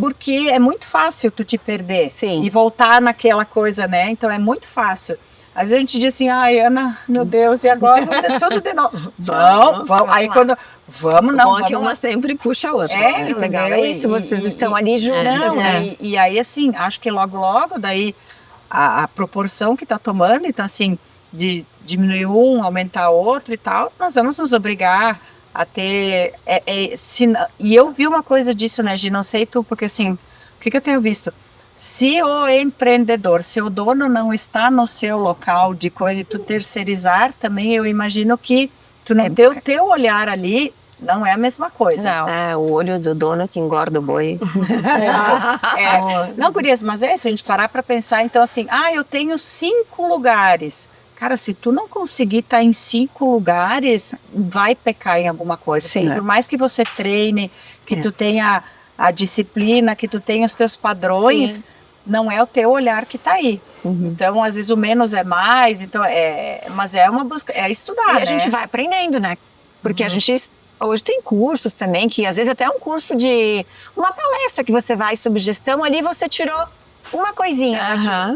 porque é muito fácil tu te perder. Sim. E voltar naquela coisa, né? Então é muito fácil. Às vezes a gente diz assim, Ana, meu Deus, e agora? Vamos ter tudo de novo. Vamos. Aí quando, vamos, não, Bom, vamos que uma lá. sempre puxa a outra. É, Legal, entendeu? é isso, vocês estão ali juntos, Não, né? e aí assim, acho que logo, daí a proporção que está tomando, então assim, de diminuir um, aumentar outro e tal, nós vamos nos obrigar a ter, e eu vi uma coisa disso, né, Gi, não sei tu, porque assim, o que eu tenho visto? Se o empreendedor, se o dono não está no seu local de coisa e tu terceirizar, também eu imagino que tu não ter o teu olhar ali, não é a mesma coisa. Não. É, o olho do dono que engorda o boi. Não, gurias, mas se a gente parar para pensar, então assim, eu tenho 5 lugares. Cara, se tu não conseguir estar em 5 lugares, vai pecar em alguma coisa. Sim. Por mais que você treine, que tu tenha a disciplina, que tu tenha os teus padrões, Sim. não é o teu olhar que está aí. Então, às vezes o menos é mais, então mas é uma busca, é estudar, E a gente vai aprendendo, né? Porque a gente hoje tem cursos também, que às vezes até um curso de uma palestra que você vai sobre gestão, ali você tirou uma coisinha,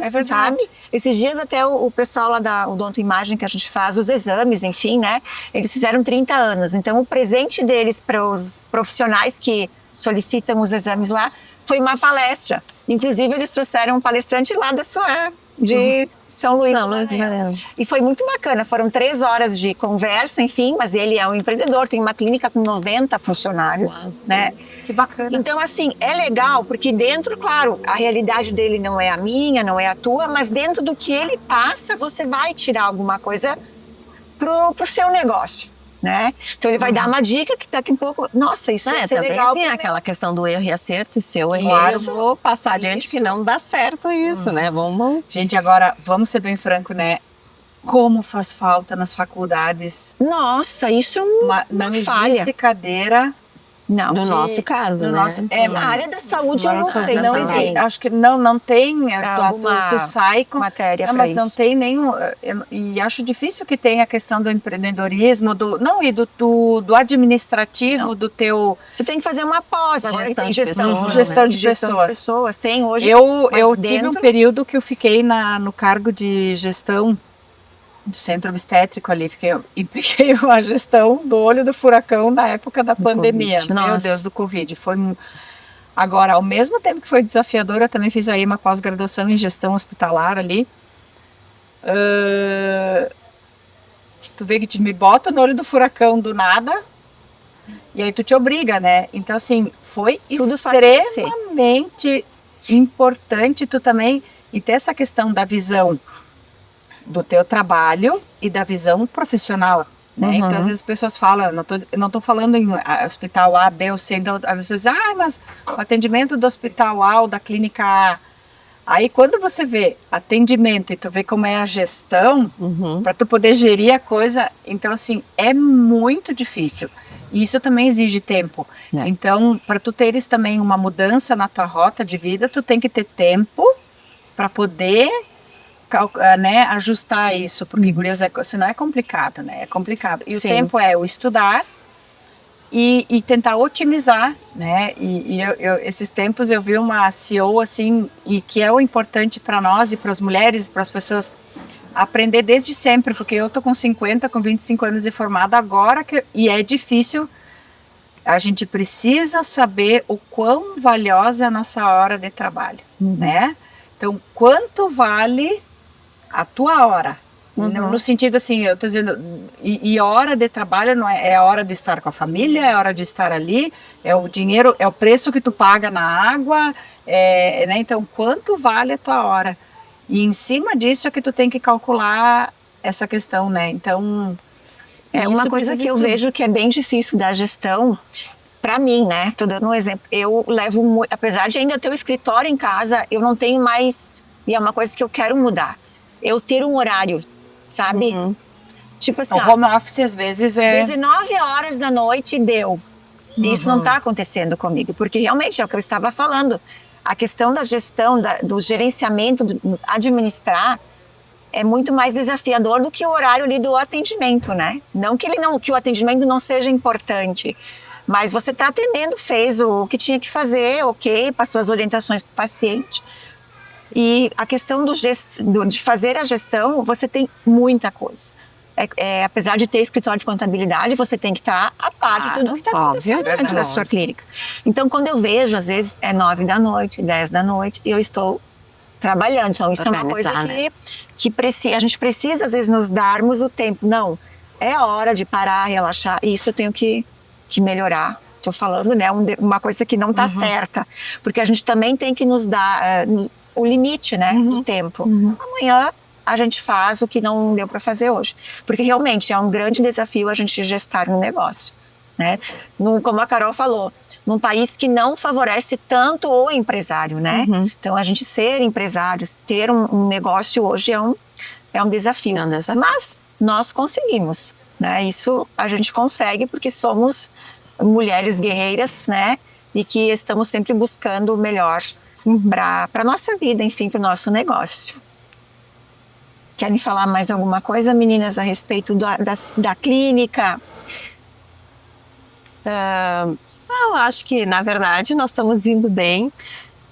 É verdade. sabe? Esses dias até o pessoal lá da Odonto Imagem, que a gente faz os exames, enfim, né? Eles fizeram 30 anos, então o presente deles para os profissionais que solicitam os exames lá foi uma palestra. Inclusive eles trouxeram um palestrante lá de São Luís. São Luís do Maranhão. E foi muito bacana, foram 3 horas de conversa, enfim, mas ele é um empreendedor, tem uma clínica com 90 funcionários, né? Que bacana. Então, assim, é legal, porque dentro, claro, a realidade dele não é a minha, não é a tua, mas dentro do que ele passa, você vai tirar alguma coisa pro seu negócio, né? Então ele vai dar uma dica que daqui a pouco, nossa, isso vai ser também legal. assim, aquela questão do erro e acerto, e se eu errei, Claro. eu vou passar adiante que não dá certo isso, né? Vamos... Gente, agora, vamos ser bem franco, né? Como faz falta nas faculdades. Nossa, isso é Não falha. existe cadeira. Não, No nosso caso, no né? nosso- a área da saúde eu não Nossa, sei, da não saúde. existe Acho que não tem. Alguma Tu sai com. matéria Não, para mas não isso. tem nenhum. E acho difícil que tenha a questão do empreendedorismo, do administrativo, do teu. Você tem que fazer uma pós, agora Gestão tem de gestão, pessoas, Gestão né? de pessoas. Tem hoje. Eu mas tive um dentro- período que eu fiquei no cargo de gestão do centro obstétrico ali, e peguei a gestão do olho do furacão na época da pandemia. Covid. Meu Nossa. Deus, do Covid. Agora, ao mesmo tempo que foi desafiador, eu também fiz aí uma pós-graduação em gestão hospitalar ali. Tu vê que me bota no olho do furacão do nada, e aí tu te obriga, né? Então, assim, foi Tudo faz crescer. extremamente importante tu também, e ter essa questão da visão do teu trabalho e da visão profissional, né? Então, às vezes as pessoas falam, eu não tô falando em hospital A, B ou C, então, às vezes, mas o atendimento do hospital A ou da clínica A. Aí, quando você vê atendimento e tu vê como é a gestão, para tu poder gerir a coisa, então, assim, é muito difícil. E isso também exige tempo. É. Então, para tu teres também uma mudança na tua rota de vida, tu tem que ter tempo para poder né, ajustar isso, porque gurias, senão é complicado, né? É complicado. E Sim. o tempo é o estudar e tentar otimizar, né? E esses tempos eu vi uma CEO assim, e que é o importante para nós e para as mulheres, para as pessoas aprender desde sempre, porque eu tô com 50, com 25 anos de formada agora, e é difícil. A gente precisa saber o quão valiosa é a nossa hora de trabalho, né? Então, quanto vale a tua hora? No sentido assim, eu tô dizendo, e hora de trabalho não é a hora de estar com a família, é a hora de estar ali, é o dinheiro, é o preço que tu paga na água, né? Então, quanto vale a tua hora? E em cima disso é que tu tem que calcular essa questão, né? Então, É uma coisa que eu vejo que é bem difícil da gestão, para mim, né? Tô dando um exemplo. Eu levo muito, apesar de ainda ter o escritório em casa, eu não tenho mais, e é uma coisa que eu quero mudar. Eu ter um horário, sabe? Tipo assim, o home office às vezes é 19 horas da noite deu. E isso não está acontecendo comigo, porque realmente é o que eu estava falando. A questão da gestão, do gerenciamento, do administrar, é muito mais desafiador do que o horário ali do atendimento, né? Não que o atendimento não seja importante, mas você está atendendo, fez o que tinha que fazer, ok, passou as orientações para o paciente. E a questão de fazer a gestão, você tem muita coisa. Apesar de ter escritório de contabilidade, você tem que estar a par de tudo que está acontecendo dentro da sua clínica. Então, quando eu vejo, às vezes é 9 da noite, 10 da noite, e eu estou trabalhando. Então, isso é uma coisa que a gente precisa, às vezes, nos darmos o tempo. Não, é a hora de parar, relaxar. E isso eu tenho que melhorar. Estou falando, né, uma coisa que não está certa. Porque a gente também tem que nos dar o limite, né, do tempo. Amanhã a gente faz o que não deu para fazer hoje. Porque realmente é um grande desafio a gente gestar um negócio, né? Como a Carol falou, num país que não favorece tanto o empresário, né? Então, a gente ser empresários, ter um negócio hoje é um desafio. Mas nós conseguimos, né? Isso a gente consegue porque somos mulheres guerreiras, né? E que estamos sempre buscando o melhor para a nossa vida, enfim, para o nosso negócio. Querem falar mais alguma coisa, meninas, a respeito da clínica? Eu acho que, na verdade, nós estamos indo bem.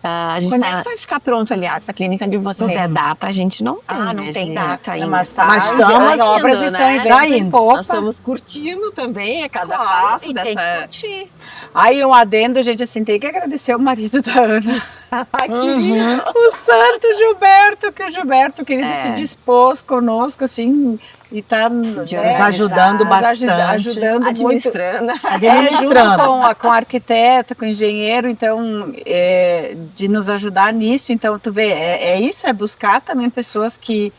A gente Quando é que vai ficar pronto, aliás, a clínica de vocês? Mas data a gente não tem, não né, tem gente? data ainda. Mas as obras indo, estão né? indo em popa. Nós estamos curtindo também a cada Claro, passo e tem que dessa... curtir. Aí um adendo, gente, assim, tem que agradecer o marido da Ana. O santo Gilberto, que o Gilberto, querido, se dispôs conosco, assim, e tá nos ajudando bastante. Ajudando administrando. Junto com a arquiteta, com o engenheiro, então, de nos ajudar nisso. Então, tu vê, isso, é buscar também pessoas que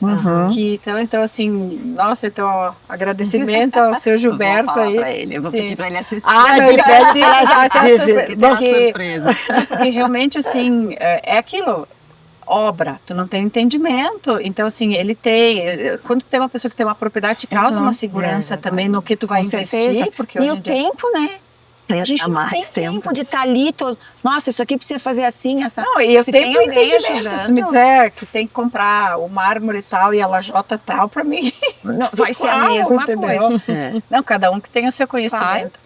então, assim, nossa, então, ó, agradecimento ao seu Gilberto aí. Eu vou pedir para ele assistir. Não, ele quer assistir, já tem surpresa. Porque realmente, assim, é aquilo, obra, tu não tem entendimento, então assim, quando tem uma pessoa que tem uma propriedade, te causa uma segurança também no que tu vai investir, porque e o tempo, né? A gente não tem tempo de estar ali, nossa, isso aqui precisa fazer assim, essa... Não, e eu tenho ideia entendimento, se tu me dizer que tem que comprar o mármore tal e a lajota tal, pra mim, vai ser a mesma coisa. Não, cada um que tem o seu conhecimento.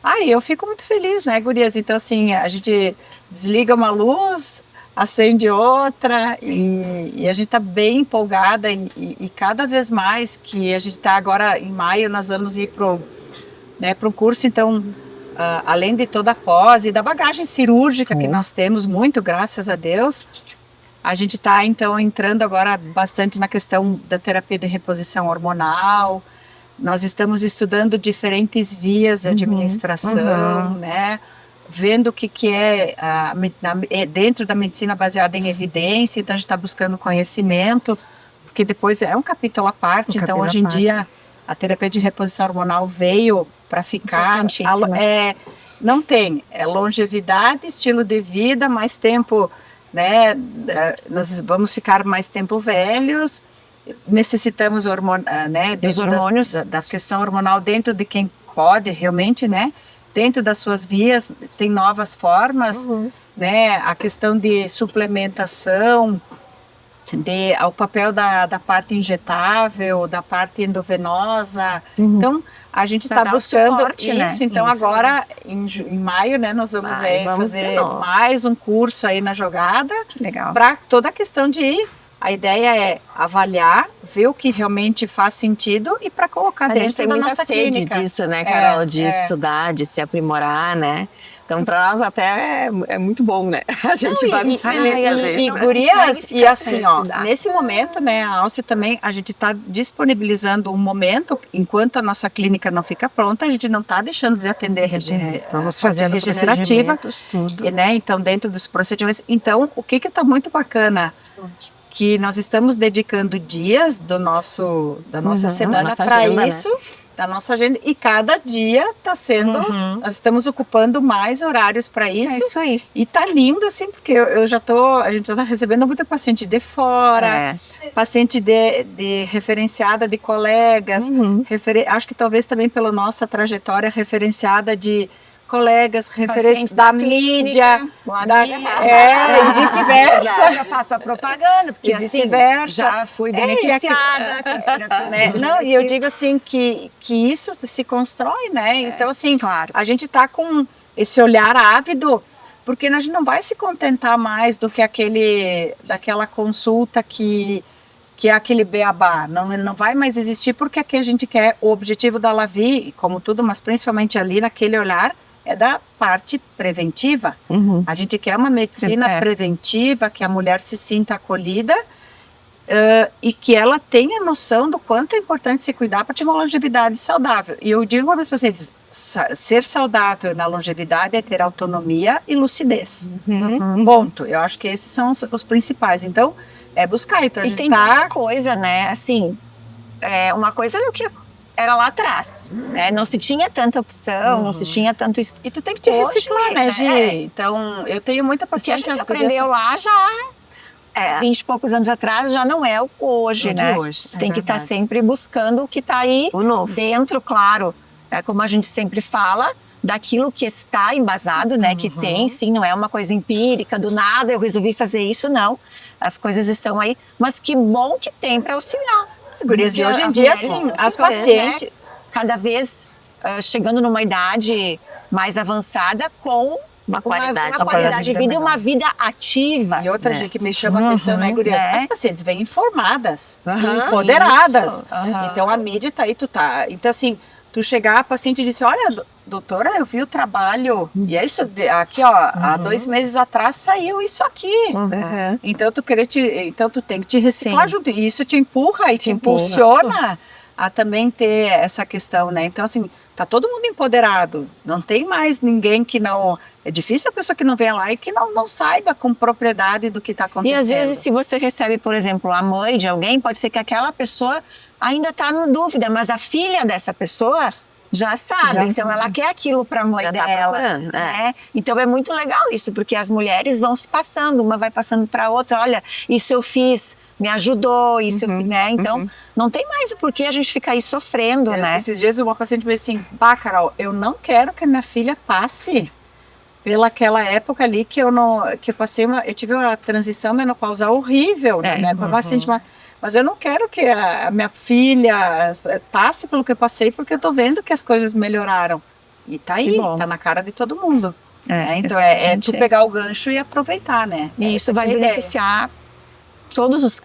Aí eu fico muito feliz, né, gurias? Então, assim, a gente desliga uma luz, acende outra e a gente tá bem empolgada e cada vez mais que a gente tá agora em maio, nós vamos ir pro curso, então, além de toda a pós e da bagagem cirúrgica que nós temos muito, graças a Deus, a gente tá, então, entrando agora bastante na questão da terapia de reposição hormonal. Nós estamos estudando diferentes vias de administração, né? Vendo o que é dentro da medicina baseada em evidência, então a gente está buscando conhecimento, porque depois é um capítulo à parte, então hoje em dia a terapia de reposição hormonal veio para ficar, não tem, longevidade, estilo de vida, mais tempo, né, nós vamos ficar mais tempo velhos, necessitamos dos hormônios, da questão hormonal dentro de quem pode realmente, né, dentro das suas vias, tem novas formas, né, a questão de suplementação, ao papel da parte injetável, da parte endovenosa. Então, a gente está dar o buscando suporte, né? isso. Então, Isso. agora, em maio, né, nós vamos, Vamos fazer de novo. mais um curso aí na jogada Legal. para toda a questão de... A ideia é avaliar, ver o que realmente faz sentido e para colocar A gente dentro tem da muita nossa sede clínica. disso, né, Carol? De é. estudar, de se aprimorar, né? Então, para nós até é muito bom, né? A gente vai muito feliz fazer E isso, né? gurias, consegue e ficar assim, sem ó, estudar. nesse momento, né, a Alce também, a gente está disponibilizando um momento, enquanto a nossa clínica não fica pronta, a gente não está deixando de atender Vamos fazer fazendo regenerativa, procedimentos, tudo. e, né, então dentro dos procedimentos. Então, o que está muito bacana, que nós estamos dedicando dias da nossa semana nossa para agenda, né? isso, da nossa agenda, e cada dia está sendo, nós estamos ocupando mais horários para É isso. isso aí. E tá lindo, assim, porque a gente já tá recebendo muita paciente de fora, paciente de referenciada de colegas, acho que talvez também pela nossa trajetória referenciada de colegas, referentes da mídia, e vice-versa. Já faço a propaganda, porque E assim, vice-versa. já fui beneficiada com esse terapeuta Né? Não, e eu digo assim que isso se constrói, né? Então, assim, claro. a gente tá com esse olhar ávido, porque a gente não vai se contentar mais do que daquela consulta que é aquele beabá, não vai mais existir, porque aqui a gente quer, o objetivo da Lavi, como tudo, mas principalmente ali naquele olhar, é da parte preventiva. A gente quer uma medicina preventiva, que a mulher se sinta acolhida, e que ela tenha noção do quanto é importante se cuidar para ter uma longevidade saudável. E eu digo para meus pacientes, ser saudável na longevidade é ter autonomia e lucidez. Ponto. Eu acho que esses são os principais. Então, é buscar. Então, a E gente tem muita coisa, né? Assim, uma coisa era o que era lá atrás, né? Não se tinha tanta opção, não se tinha tanto estudo. E tu tem que te reciclar, né, Gi? Então, eu tenho muita O que a paciente... gente aprendeu lá já 20 e poucos anos atrás já não é o hoje, né? Tem que estar sempre buscando o que está aí O novo. dentro, claro. É como a gente sempre fala, daquilo que está embasado, né? Que tem, sim, não é uma coisa empírica, do nada eu resolvi fazer isso, não. As coisas estão aí, mas que bom que tem para auxiliar. Gurias, e hoje em dia, assim, as pacientes... Né, cada vez chegando numa idade mais avançada com Uma qualidade de vida e uma vida ativa. E outra que me chama a atenção, né, Gurias? né? As pacientes vêm informadas, empoderadas. Então, a mídia tá aí, Então, assim, tu chegar a paciente e dizer, olha, doutora, eu vi o trabalho, e é isso, aqui, ó, há 2 meses atrás saiu isso aqui. Então, tu tem que te reciclar junto. E isso te empurra e te impulsiona a também ter essa questão, né? Então, assim, tá todo mundo empoderado. Não tem mais ninguém que não... É difícil a pessoa que não venha lá e que não saiba com propriedade do que está acontecendo. E às vezes, se você recebe, por exemplo, a mãe de alguém, pode ser que aquela pessoa ainda está na dúvida, mas a filha dessa pessoa já sabe. Então, ela quer aquilo para a mãe Já tá dela. procurando, Né? Então, é muito legal isso, porque as mulheres vão se passando, uma vai passando para a outra. Olha, isso eu fiz, me ajudou, isso eu fiz, né? Então, não tem mais o porquê a gente ficar aí sofrendo, né? Esses dias uma paciente me disse assim, Carol, eu não quero que a minha filha passe pelaquela época ali que eu passei eu tive uma transição menopausal horrível, né? Mas eu não quero que a minha filha passe pelo que eu passei, porque eu tô vendo que as coisas melhoraram. E tá aí, tá na cara de todo mundo. Então tu pegar o gancho e aproveitar, né? E isso vai beneficiar todos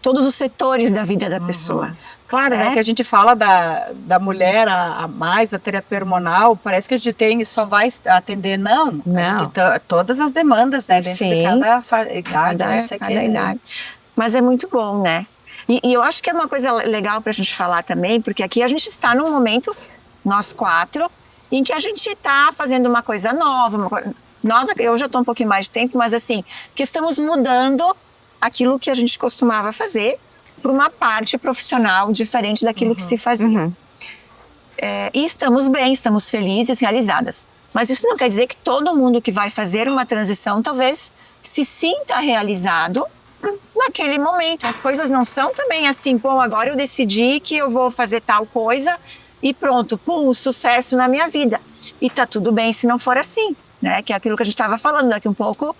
todos os setores da vida da pessoa. Claro, né, que a gente fala da mulher a mais, da terapia hormonal, parece que a gente só vai atender, não. A gente todas as demandas, né, dentro de cada idade. Mas é muito bom, né? E eu acho que é uma coisa legal pra gente falar também, porque aqui a gente está num momento, nós 4, em que a gente está fazendo uma coisa nova, eu já estou um pouquinho mais de tempo, mas assim, que estamos mudando aquilo que a gente costumava fazer para uma parte profissional diferente daquilo que se fazia. E estamos bem, estamos felizes, realizadas. Mas isso não quer dizer que todo mundo que vai fazer uma transição talvez se sinta realizado naquele momento. As coisas não são também assim, agora eu decidi que eu vou fazer tal coisa e pronto, sucesso na minha vida. E tá tudo bem se não for assim, né? Que é aquilo que a gente estava falando daqui um pouco.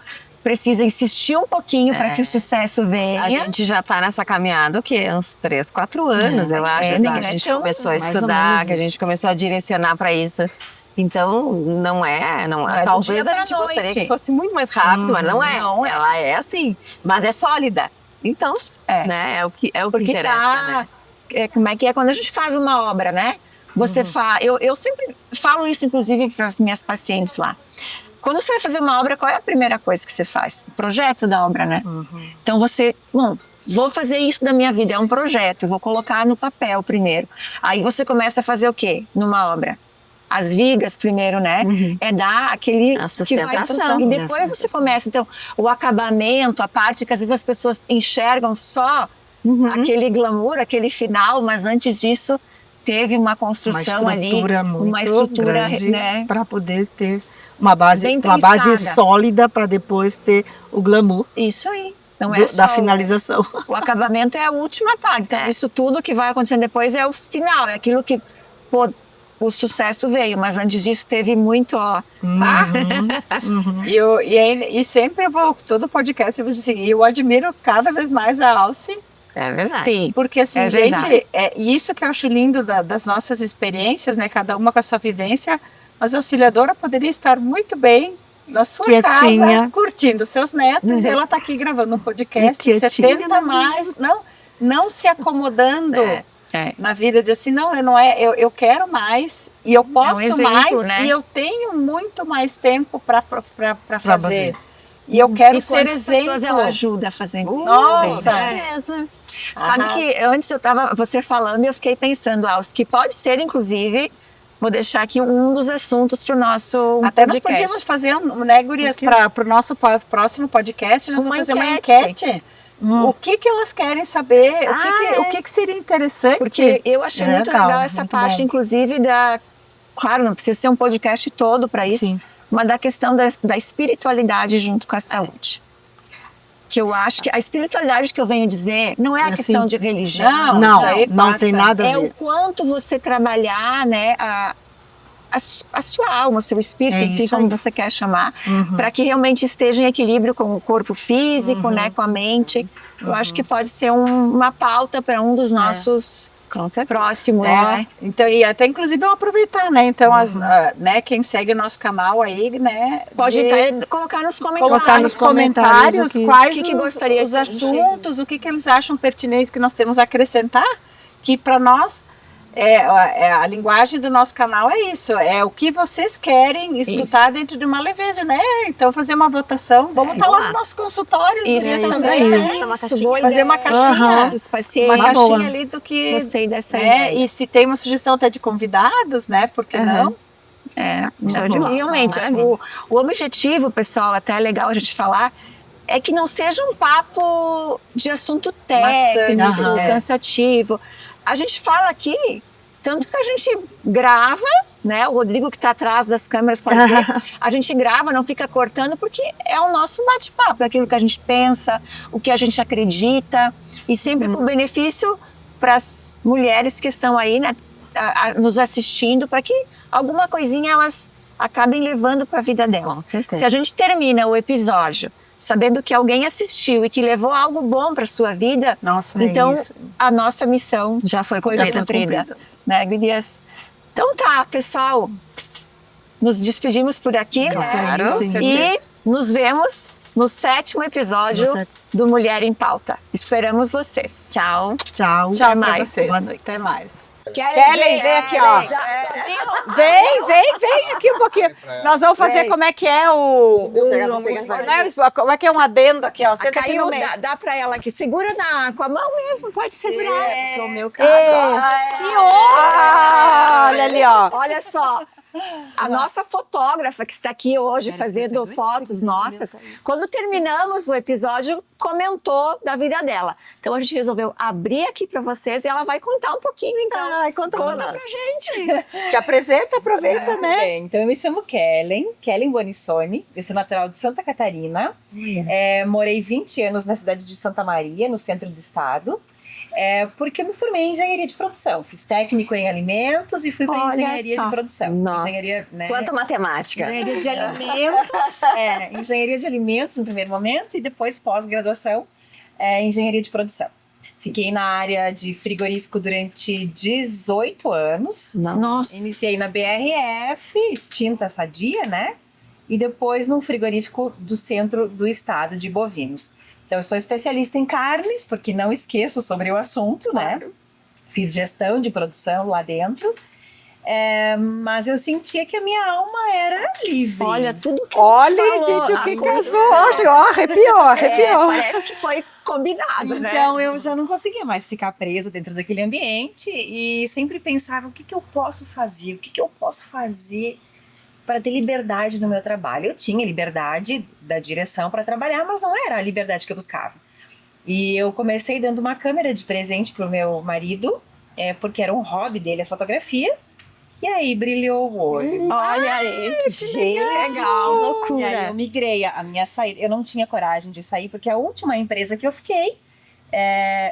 precisa insistir um pouquinho para que o sucesso venha. A gente já tá nessa caminhada, o quê? Uns 3, 4 anos, eu acho, assim, que a gente começou a estudar, que a gente começou a direcionar para isso. Então, não é talvez a gente gostaria que fosse muito mais rápido, mas não é. Ela é assim, mas é sólida. Então, né, é o que interessa, né? Como é que é quando a gente faz uma obra, né? Você eu sempre falo isso, inclusive, para as minhas pacientes lá. Quando você vai fazer uma obra, qual é a primeira coisa que você faz? O projeto da obra, né? Então vou fazer isso da minha vida, é um projeto, vou colocar no papel primeiro. Aí você começa a fazer o quê numa obra? As vigas primeiro, né? É dar aquele... A sustentação. E depois você começa, então, o acabamento, a parte que às vezes as pessoas enxergam só aquele glamour, aquele final, mas antes disso teve uma construção uma estrutura, né? Para poder ter uma base pensada. sólida para depois ter o glamour. Isso aí. Não é só da finalização. O acabamento é a última parte. Então, isso tudo que vai acontecendo depois é o final, é aquilo que o sucesso veio, mas antes disso teve muito, E sempre eu vou, todo podcast eu vou dizer assim, eu admiro cada vez mais a Alce. É verdade. Sim, porque assim, é gente, verdade. é isso que eu acho lindo das nossas experiências, né? Cada uma com a sua vivência, mas a auxiliadora poderia estar muito bem na sua casa, curtindo seus netos, e ela está aqui gravando um podcast, 70 mais, não se acomodando na vida de assim, eu quero mais, e eu posso mais, né? E eu tenho muito mais tempo para fazer. E eu quero ser exemplo. Pessoas ela ajuda a fazer isso. Nossa! Sabe que antes você falando e eu fiquei pensando, Alce, que pode ser, inclusive, vou deixar aqui um dos assuntos para o nosso Até podcast. Nós podíamos fazer, né, gurias, para o nosso próximo podcast, nós vamos fazer uma enquete. O que elas querem saber, o que seria interessante. Porque eu achei muito legal essa parte, inclusive, claro, não precisa ser um podcast todo para isso, mas da questão da espiritualidade junto com a saúde. Que eu acho que a espiritualidade que eu venho dizer não é a questão de religião. Não tem nada a ver. É o quanto você trabalhar, né, a sua alma, o seu espírito, enfim, como você quer chamar, para que realmente esteja em equilíbrio com o corpo físico, né, com a mente. Eu acho que pode ser uma pauta para um dos nossos próximos, né? Então, e até inclusive vamos aproveitar, né? Então, né, quem segue o nosso canal aí, né? Pode colocar nos comentários. Colocar nos comentários quais que gostaria os assuntos, o que eles acham pertinente que nós temos a acrescentar, que para nós a linguagem do nosso canal é isso, é o que vocês querem escutar dentro de uma leveza, né? Então fazer uma votação, vamos estar lá nos nossos consultórios, também, né? Fazer uma caixinha, uma caixinha ali do que... Gostei dessa ideia. E se tem uma sugestão até de convidados, né? Por que não? Realmente, o objetivo, pessoal, até é legal a gente falar, é que não seja um papo de assunto técnico, cansativo. A gente fala aqui, tanto que a gente grava, né? O Rodrigo que está atrás das câmeras pode dizer, a gente grava, não fica cortando, porque é o nosso bate-papo, é aquilo que a gente pensa, o que a gente acredita, e sempre com benefício para as mulheres que estão aí, né, nos assistindo, para que alguma coisinha elas acabem levando para a vida delas. Com certeza. Se a gente termina o episódio sabendo que alguém assistiu e que levou algo bom para sua vida, então a nossa missão já foi cumprida, né, gurias? Então tá, pessoal, nos despedimos por aqui, claro, e nos vemos no 7º episódio do Mulher em Pauta. Esperamos vocês. Tchau. Tchau mais. Pra vocês. Boa noite. Até mais. Kelly, vem aqui, ó. Vem aqui um pouquinho. Nós vamos fazer como é que é como é que é um adendo aqui, ó. Você caiu, dá pra ela aqui. Segura com a mão mesmo, pode segurar. O meu Olha ali, ó. Olha só. A nossa fotógrafa que está aqui hoje fazendo fotos nossas, quando terminamos o episódio, comentou da vida dela. Então a gente resolveu abrir aqui para vocês e ela vai contar um pouquinho, então. Conta pra gente. Te apresenta, aproveita, né? Bem, então eu me chamo Kellen Bonissoni, eu sou natural de Santa Catarina, morei 20 anos na cidade de Santa Maria, no centro do estado. Porque eu me formei em engenharia de produção. Fiz técnico em alimentos e fui para Olha engenharia só. de produção. Nossa. Engenharia, né? Quanto matemática. Engenharia de alimentos. Engenharia de alimentos no primeiro momento e depois pós-graduação em engenharia de produção. Fiquei na área de frigorífico durante 18 anos. Nossa. Iniciei na BRF, extinta Sadia, né? E depois no frigorífico do centro do estado de bovinos. Então, eu sou especialista em carnes, porque não esqueço sobre o assunto, né? Fiz gestão de produção lá dentro. Mas eu sentia que a minha alma era livre. Olha, tudo que a Olha, gente falou, gente, o que a coisa- casou hoje, ó, arrepiou. Parece que foi combinado, né? Então, eu já não conseguia mais ficar presa dentro daquele ambiente e sempre pensava, o que eu posso fazer? O que eu posso fazer para ter liberdade no meu trabalho? Eu tinha liberdade da direção para trabalhar, mas não era a liberdade que eu buscava. E eu comecei dando uma câmera de presente pro meu marido, porque era um hobby dele, a fotografia. E aí brilhou o olho. Olha aí, gente, legal. E aí eu migrei. A minha saída, eu não tinha coragem de sair, porque a última empresa que eu fiquei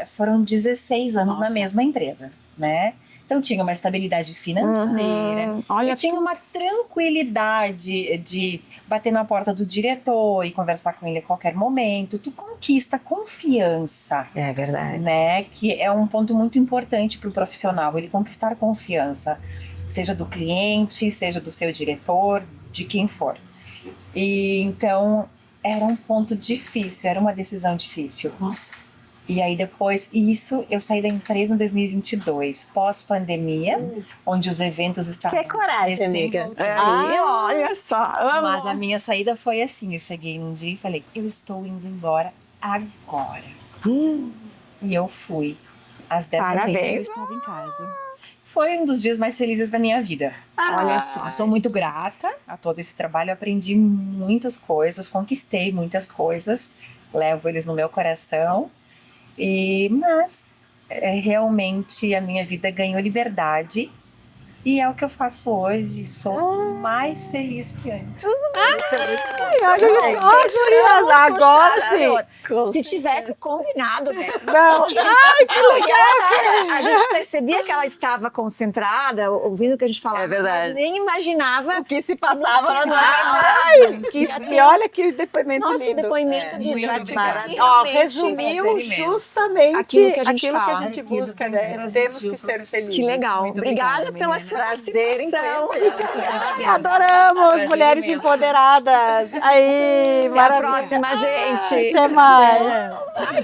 foram 16 anos na mesma empresa, né? Então tinha uma estabilidade financeira, Olha, eu tinha uma tranquilidade de bater na porta do diretor e conversar com ele a qualquer momento. Tu conquista confiança, É verdade. né? Que é um ponto muito importante para o profissional, ele conquistar confiança, seja do cliente, seja do seu diretor, de quem for. E então era um ponto difícil, era uma decisão difícil. Nossa. E aí depois, eu saí da empresa em 2022, pós-pandemia, onde os eventos estavam... Que coragem, amiga. recém-voltando. Olha só. Amo. Mas a minha saída foi assim, eu cheguei num dia e falei, eu estou indo embora agora. E eu fui. Às 10 da manhã eu Parabéns. estava em casa. Foi um dos dias mais felizes da minha vida. Olha só. Eu sou muito grata a todo esse trabalho, eu aprendi muitas coisas, conquistei muitas coisas, levo eles no meu coração. Mas realmente a minha vida ganhou liberdade e é o que eu faço hoje. Sou mais feliz que antes. Olha só, gurias, agora sim. Se tivesse combinado, né? Não. Ai, que legal. A gente percebia que ela estava concentrada, ouvindo o que a gente falava, É verdade. mas nem imaginava O que se passava Nossa, E olha que depoimento nosso lindo. depoimento disso. muito Maravilhoso. Ó, Realmente resumiu prazer imenso. justamente Aquilo que a gente fala, aquilo aquilo busca, que né? a gente Temos que sentiu. ser felizes. Que legal. Muito Obrigada obrigada, pela menina. sua Prazer em participação. Adoramos, Prazer mulheres imenso. empoderadas. Aí, Até a maravilha. próxima, gente. Até mais. Ai,